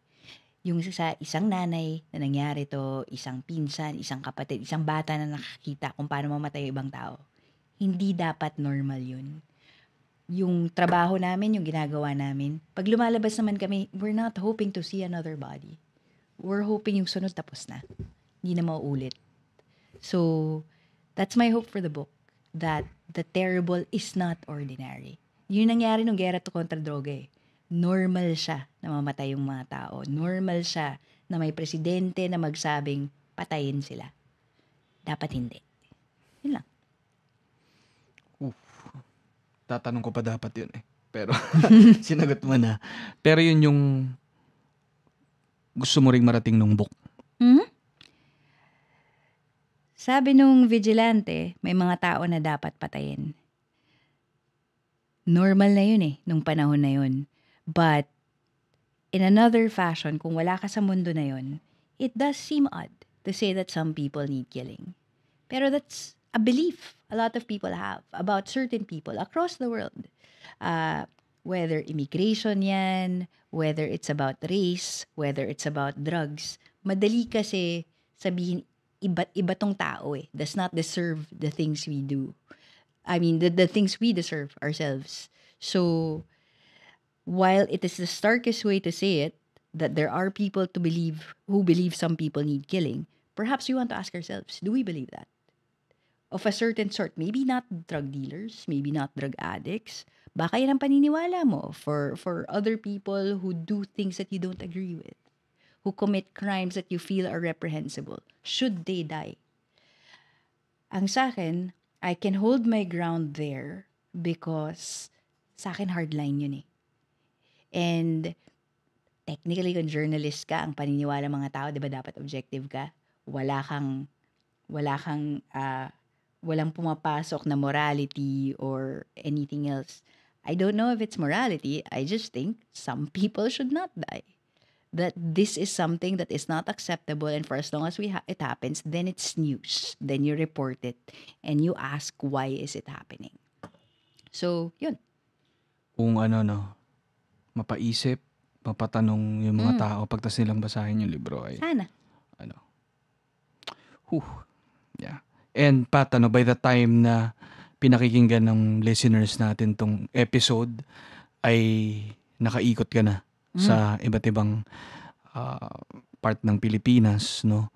[SPEAKER 1] Yung isang nanay na nangyari to, isang pinsan, isang kapatid, isang bata na nakakita kung paano mamatay yung ibang tao. Hindi dapat normal yun. Yung trabaho namin, yung ginagawa namin, pag lumalabas naman kami, we're not hoping to see another body. We're hoping yung sunod tapos na. Hindi na mauulit. So, that's my hope for the book. That the terrible is not ordinary. Yun nangyari nung gera to kontra droga eh. Normal siya na mamatay yung mga tao. Normal siya na may presidente na magsabing patayin sila. Dapat hindi. Yun lang.
[SPEAKER 4] Tatanong ko pa dapat yun eh. Pero sinagot mo na. Pero yun yung gusto mo ring marating nung book.
[SPEAKER 1] Mm-hmm. Sabi nung vigilante, may mga tao na dapat patayin. Normal na yun eh, nung panahon na yun. But, in another fashion, kung wala ka sa mundo na yun, it does seem odd to say that some people need killing. Pero that's a belief a lot of people have about certain people across the world. Whether immigration yan, whether it's about race, whether it's about drugs, madali kasi sabihin, iba tong tao eh, does not deserve the things we do. I mean, the things we deserve ourselves. So, while it is the starkest way to say it, that there are people who believe some people need killing, perhaps we want to ask ourselves, do we believe that? Of a certain sort, maybe not drug dealers, maybe not drug addicts, baka yan ang paniniwala mo for other people who do things that you don't agree with, who commit crimes that you feel are reprehensible. Should they die? Ang sa'kin, I can hold my ground there because sa akin hardline yun eh. And technically, kung journalist ka, ang paniniwala mga tao, di ba dapat objective ka? Walang pumapasok na morality or anything else. I don't know if it's morality. I just think some people should not die. That this is something that is not acceptable, and for as long as it happens, then it's news. Then you report it and you ask, why is it happening? So, yun.
[SPEAKER 4] Kung mapaisip, mapatanong yung mga tao pagtas nilang basahin yung libro ay
[SPEAKER 1] Sana.
[SPEAKER 4] Yeah. And Pat, by the time na pinakikinggan ng listeners natin tong episode, ay nakaikot ka na sa iba't ibang part ng Pilipinas, no?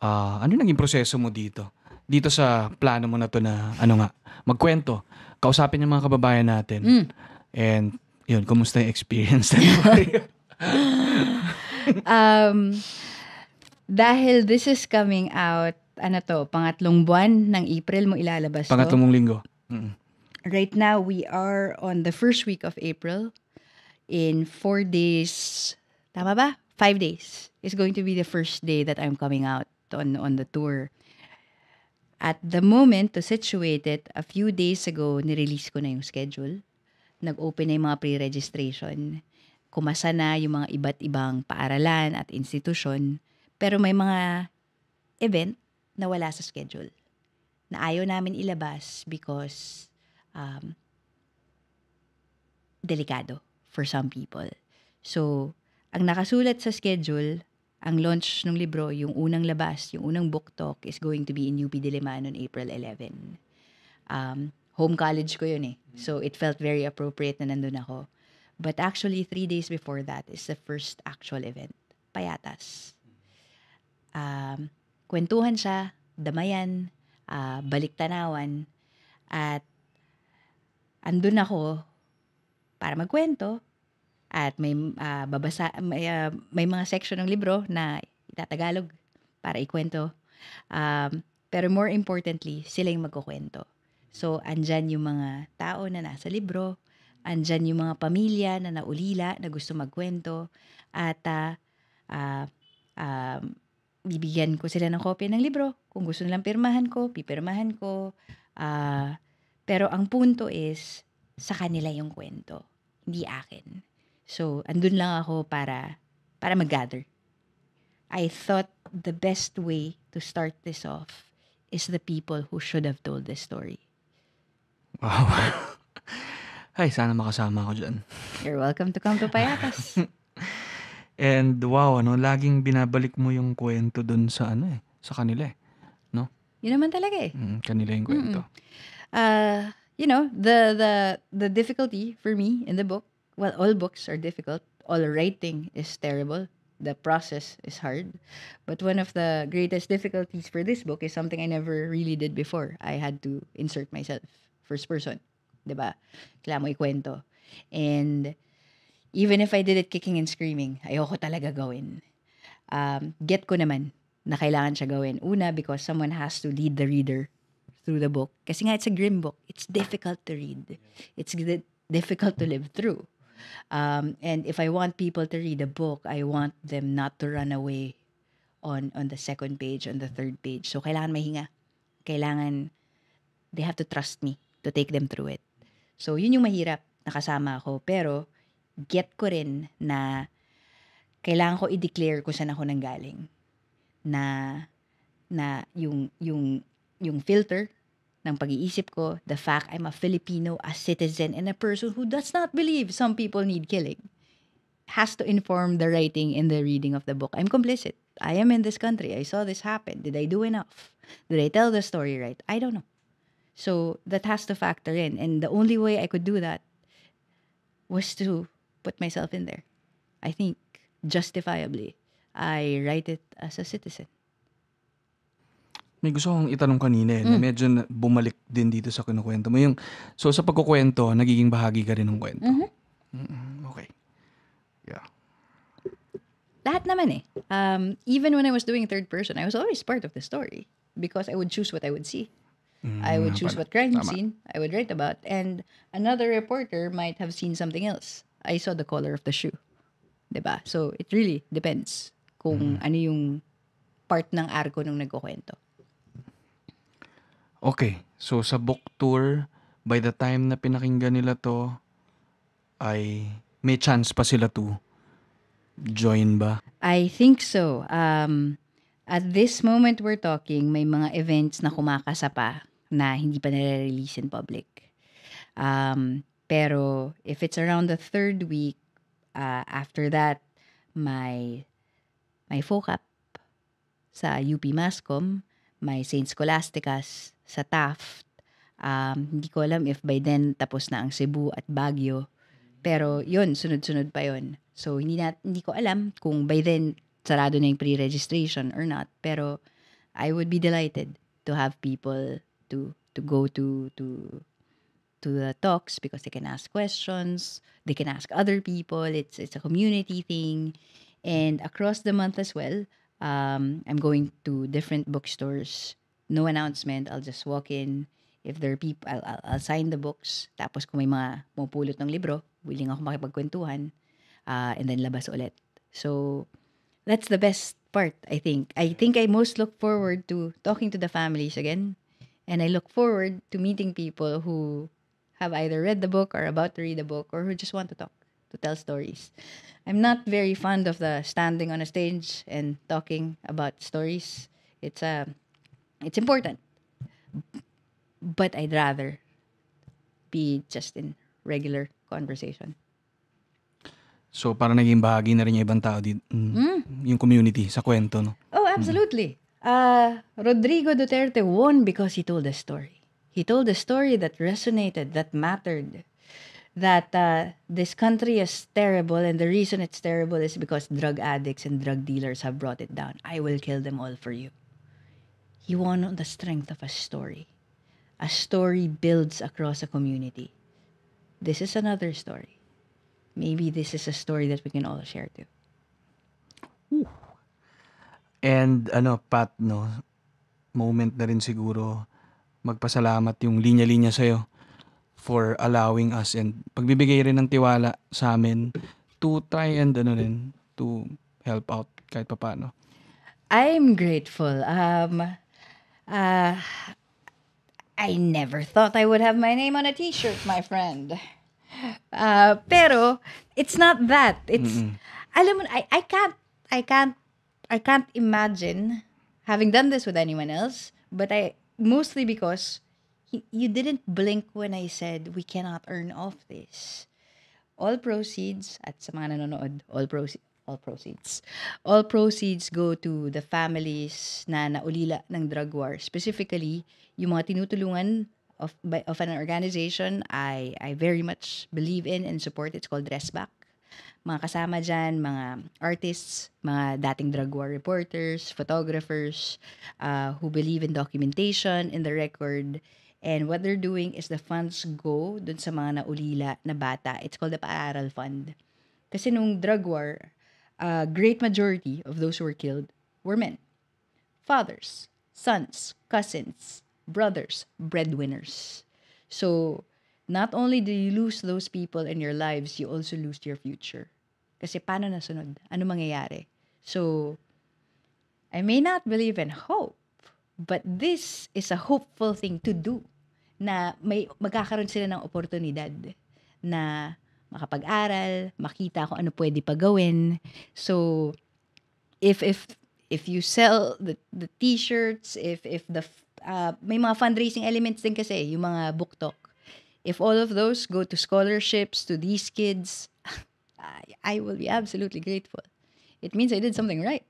[SPEAKER 4] Ano naging proseso mo dito? Dito sa plano mo na to na, magkwento, kausapin yung mga kababayan natin. And, yun, kumusta yung experience na
[SPEAKER 1] dahil this is coming out, pangatlong buwan ng April mo ilalabas to.
[SPEAKER 4] Pangatlong linggo.
[SPEAKER 1] Right now, we are on the first week of April. In 4 days, tama ba? 5 days is going to be the first day that I'm coming out on the tour. At the moment, to situate it, a few days ago, nirelease ko na yung schedule. Nag-open na yung mga pre-registration. Kumasa na yung mga iba't ibang paaralan at institusyon. Pero may mga event na wala sa schedule. Na ayaw namin ilabas because delikado. for some people. So, ang nakasulat sa schedule, ang launch ng libro, yung unang labas, yung unang book talk is going to be in UP Diliman on April 11. Home college ko yun eh. So, it felt very appropriate na nandun ako. But actually, 3 days before that is the first actual event. Payatas. Kwentuhan siya, damayan, balik-tanawan, at andun ako para magkwento at may may mga section ng libro na itatagalog para ikwento. Pero more importantly, sila yung magkukwento. So, andyan yung mga tao na nasa libro, andyan yung mga pamilya na naulila, na gusto magkwento, at bibigyan ko sila ng kopya ng libro. Kung gusto nilang pirmahan ko, pipirmahan ko. Pero ang punto is, sa kanila yung kwento, hindi akin. So, andun lang ako para mag-gather. I thought the best way to start this off is the people who should have told this story.
[SPEAKER 4] Wow. Ay, sana makasama ako dyan.
[SPEAKER 1] You're welcome to come to Payatas.
[SPEAKER 4] And wow, laging binabalik mo yung kwento dun sa sa kanila eh. No?
[SPEAKER 1] Yun naman talaga eh.
[SPEAKER 4] Kanila yung kwento.
[SPEAKER 1] The difficulty for me in the book, well, all books are difficult. All writing is terrible. The process is hard. But one of the greatest difficulties for this book is something I never really did before. I had to insert myself, first person. Diba? Kailangan mo ikwento. And even if I did it kicking and screaming, ayoko talaga gawin. Get ko naman na kailangan siya gawin. Una, because someone has to lead the reader through the book. Kasi nga, it's a grim book. It's difficult to read. It's difficult to live through. And if I want people to read a book, I want them not to run away on the second page, on the third page. So, kailangan mahinga. Kailangan, they have to trust me to take them through it. So, yun yung mahirap. Nakasama ako. Pero, get ko rin na kailangan ko i-declare kung saan ako nanggaling. Na yung filter ng pag-iisip ko, the fact I'm a Filipino, a citizen, and a person who does not believe some people need killing, has to inform the writing and the reading of the book. I'm complicit. I am in this country. I saw this happen. Did I do enough? Did I tell the story right? I don't know. So that has to factor in. And the only way I could do that was to put myself in there. I think, justifiably, I write it as a citizen.
[SPEAKER 4] May gusto kong itanong kanina na medyo bumalik din dito sa kinukwento mo. So sa pagkukwento, nagiging bahagi ka rin ng kwento. Okay. Yeah.
[SPEAKER 1] Lahat naman eh. Even when I was doing third person, I was always part of the story because I would choose what I would see. I would choose what crime scene I would write about. And another reporter might have seen something else. I saw the color of the shoe. Diba? So it really depends kung ano yung part ng arko nung nagkukwento.
[SPEAKER 4] Okay. So sa book tour, by the time na pinakinggan nila to, ay may chance pa sila to join ba?
[SPEAKER 1] I think so. At this moment we're talking, may mga events na kumakasa pa na hindi pa nare-release in public. Pero if it's around the third week, after that, my FOCAP sa UP Mascom, my St. Scholasticas sa Taft. Hindi ko alam if by then tapos na ang Cebu at Baguio. Pero yun, sunod-sunod pa yun. So hindi ko alam kung by then sarado na yung pre-registration or not. Pero I would be delighted to have people to go to the talks because they can ask questions, they can ask other people. It's a community thing. And across the month as well, I'm going to different bookstores. No announcement. I'll just walk in. If there are people, I'll sign the books. Tapos kung may mga pumupulot ng libro, willing ako makipagkwentuhan. And then labas ulit. So that's the best part, I think. I think I most look forward to talking to the families again. And I look forward to meeting people who have either read the book or about to read the book or who just want to talk, to tell stories. I'm not very fond of the standing on a stage and talking about stories. It's important. But I'd rather be just in regular conversation.
[SPEAKER 4] So, parang naging bahagi na rin yung ibang tao yung community sa kwento, no?
[SPEAKER 1] Oh, absolutely. Rodrigo Duterte won because he told a story. He told a story that resonated, that mattered, that this country is terrible, and the reason it's terrible is because drug addicts and drug dealers have brought it down. I will kill them all for you. He won on the strength of a story. A story builds across a community. This is another story. Maybe this is a story that we can all share too.
[SPEAKER 4] And Pat, no, moment na rin siguro magpasalamat yung linya-linya sa'yo for allowing us and pagbibigay rin ng tiwala sa amin to try and to help out kahit papaano.
[SPEAKER 1] I'm grateful. I never thought I would have my name on a t-shirt, my friend. Pero it's not that. It's alam mo, I can't imagine having done this with anyone else, but mostly because you didn't blink when I said we cannot earn off this. All proceeds, at sa mga nanonood, all proceeds go to the families na naulila ng drug war. Specifically, yung mga tinutulungan of an organization I very much believe in and support. It's called Dressback. Mga kasama dyan, mga artists, mga dating drug war reporters, photographers, who believe in documentation, in the record. And what they're doing is the funds go dun sa mga naulila na bata. It's called the Paaral Fund. Kasi nung drug war, a great majority of those who were killed were men. Fathers, sons, cousins, brothers, breadwinners. So, not only do you lose those people in your lives, you also lose your future. Kasi paano nasunod? Ano mangyayari? So, I may not believe in hope, but this is a hopeful thing to do, na magkakaroon sila ng oportunidad na makapag-aral, makita kung ano pwede pa gawin. So, if you sell the t-shirts, if the may mga fundraising elements din kasi, yung mga book talk. If all of those go to scholarships to these kids, I will be absolutely grateful. It means I did something right.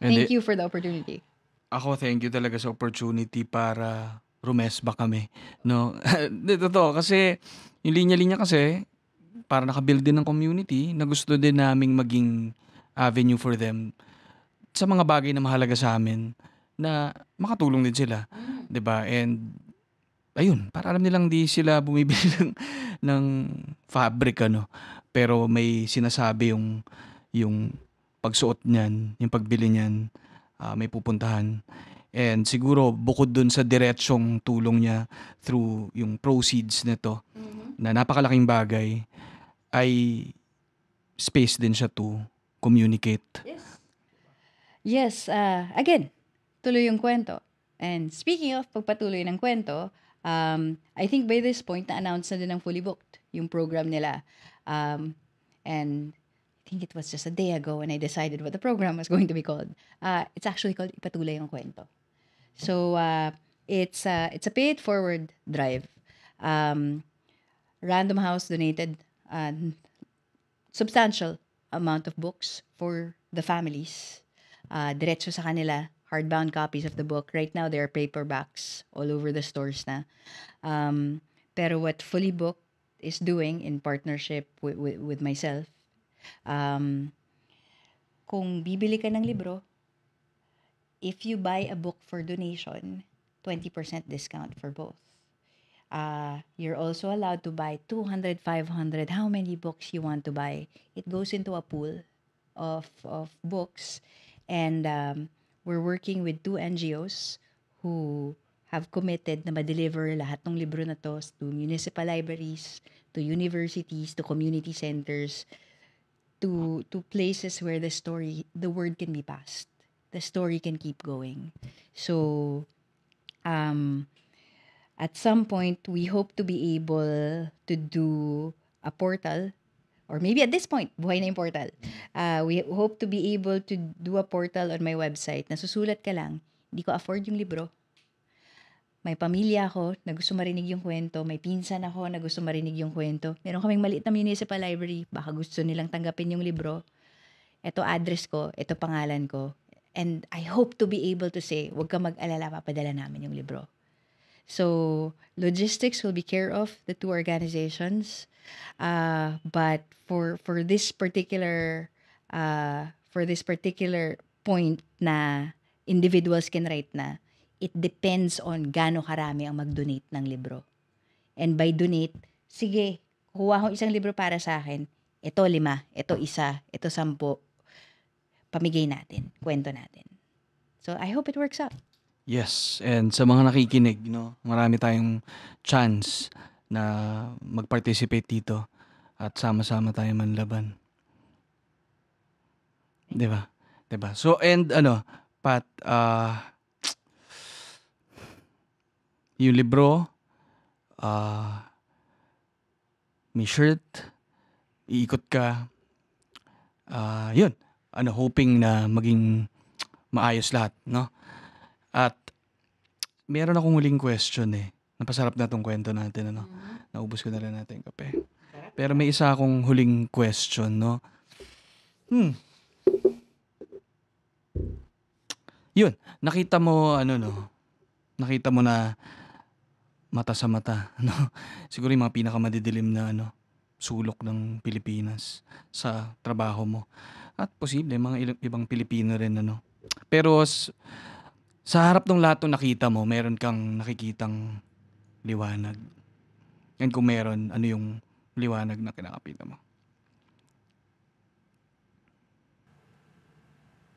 [SPEAKER 1] Thank you for the opportunity.
[SPEAKER 4] Ako, thank you talaga sa opportunity para rumesba kami. No? Totoo, kasi yung linya-linya kasi, para nakabuild din ng community na gusto din naming maging avenue for them sa mga bagay na mahalaga sa amin na makatulong din sila. 'Di ba? And ayun, para alam nilang di sila bumibili ng fabric, pero may sinasabi yung pagsuot niyan, yung pagbili niyan, may pupuntahan. And siguro bukod dun sa diretsyong tulong niya through yung proceeds nito, na napakalaking bagay, ay space din siya to communicate.
[SPEAKER 1] Yes, again, tuloy yung kwento. And speaking of pagpatuloy ng kwento, I think by this point, na-announce na din ng Fully Booked, yung program nila. And I think it was just a day ago when I decided what the program was going to be called. It's actually called Ipatuloy ang Kwento. So, it's a pay-it-forward drive. Random House donated substantial amount of books for the families. Diretso sa kanila, hardbound copies of the book. Right now, there are paperbacks all over the stores na. Pero what Fully Booked is doing in partnership with myself, kung bibili ka ng libro, if you buy a book for donation, 20% discount for both. You're also allowed to buy 200, 500, how many books you want to buy. It goes into a pool of books. And we're working with 2 NGOs who have committed na ma-deliver lahat ng libro na to to municipal libraries, to universities, to community centers, to places where the word can be passed. The story can keep going. So, at some point, we hope to be able to do a portal, or maybe at this point, buhay na yung portal. We hope to be able to do a portal on my website na susulat ka lang, hindi ko afford yung libro. May pamilya ako na gusto marinig yung kwento. May pinsan ako na gusto marinig yung kwento. Meron kaming maliit na municipal library. Baka gusto nilang tanggapin yung libro. Ito address ko, ito pangalan ko. And I hope to be able to say, huwag ka mag-alala, papadala namin yung libro. So, logistics will be care of the two organizations. But for this particular point na individuals can write na, it depends on gaano karami ang mag-donate ng libro. And by donate, sige, kuha ko isang libro para sa akin. Ito 5, ito 1, ito 10. Pamigay natin, kwento natin. So, I hope it works out.
[SPEAKER 4] Yes, and sa mga nakikinig, no, marami tayong chance na mag-participate dito at sama-sama tayo manlaban. 'Di ba? 'Di ba? So, and Pat, yung libro, may shirt, iikot ka, yun, hoping na maging maayos lahat, no? At meron akong huling question Napasarap na tong kwento natin, Naubos ko na rin natin yung kape. Pero may isa akong huling question, no? Yun, nakita mo, nakita mo na mata sa mata, no? Siguro yung mga pinakamadidilim na, sulok ng Pilipinas sa trabaho mo. At posible, mga ibang Pilipino rin, Pero sa harap ng lahat ng nakita mo, meron kang nakikitang liwanag. And kung meron, ano yung liwanag na kinakapita mo?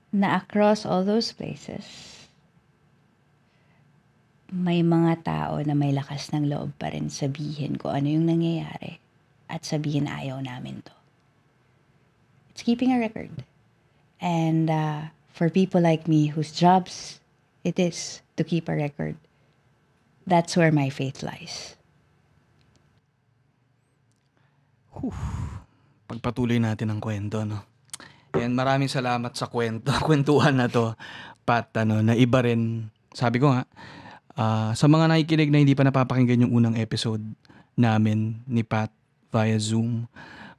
[SPEAKER 1] Na across all those places, may mga tao na may lakas ng loob pa rin sabihin kung ano yung nangyayari at sabihin ayaw namin to. It's keeping a record. And for people like me whose jobs it is to keep a record, that's where my faith lies.
[SPEAKER 4] Pagpatuloy natin ang kwento, no? And maraming salamat sa kwentuhan na to, Pat, na iba rin. Sabi ko nga, sa mga nakikinig na hindi pa napapakinggan yung unang episode namin ni Pat via Zoom,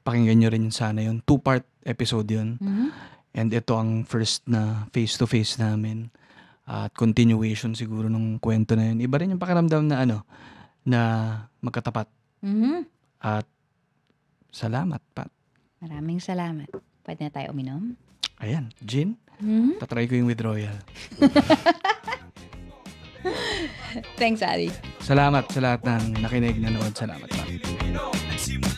[SPEAKER 4] pakinggan nyo rin sana yun. 2-part episode yun. And ito ang first na face-to-face namin. At continuation siguro ng kwento na yun. Iba rin yung pakiramdam na na magkatapat. At salamat, Pat.
[SPEAKER 1] Maraming salamat. Pwede na tayo uminom?
[SPEAKER 4] Ayan, gin. Tatry ko yung with Royal.
[SPEAKER 1] Thanks, Ali.
[SPEAKER 4] Salamat sa lahat ng nakinig, nanood. Salamat, Pat.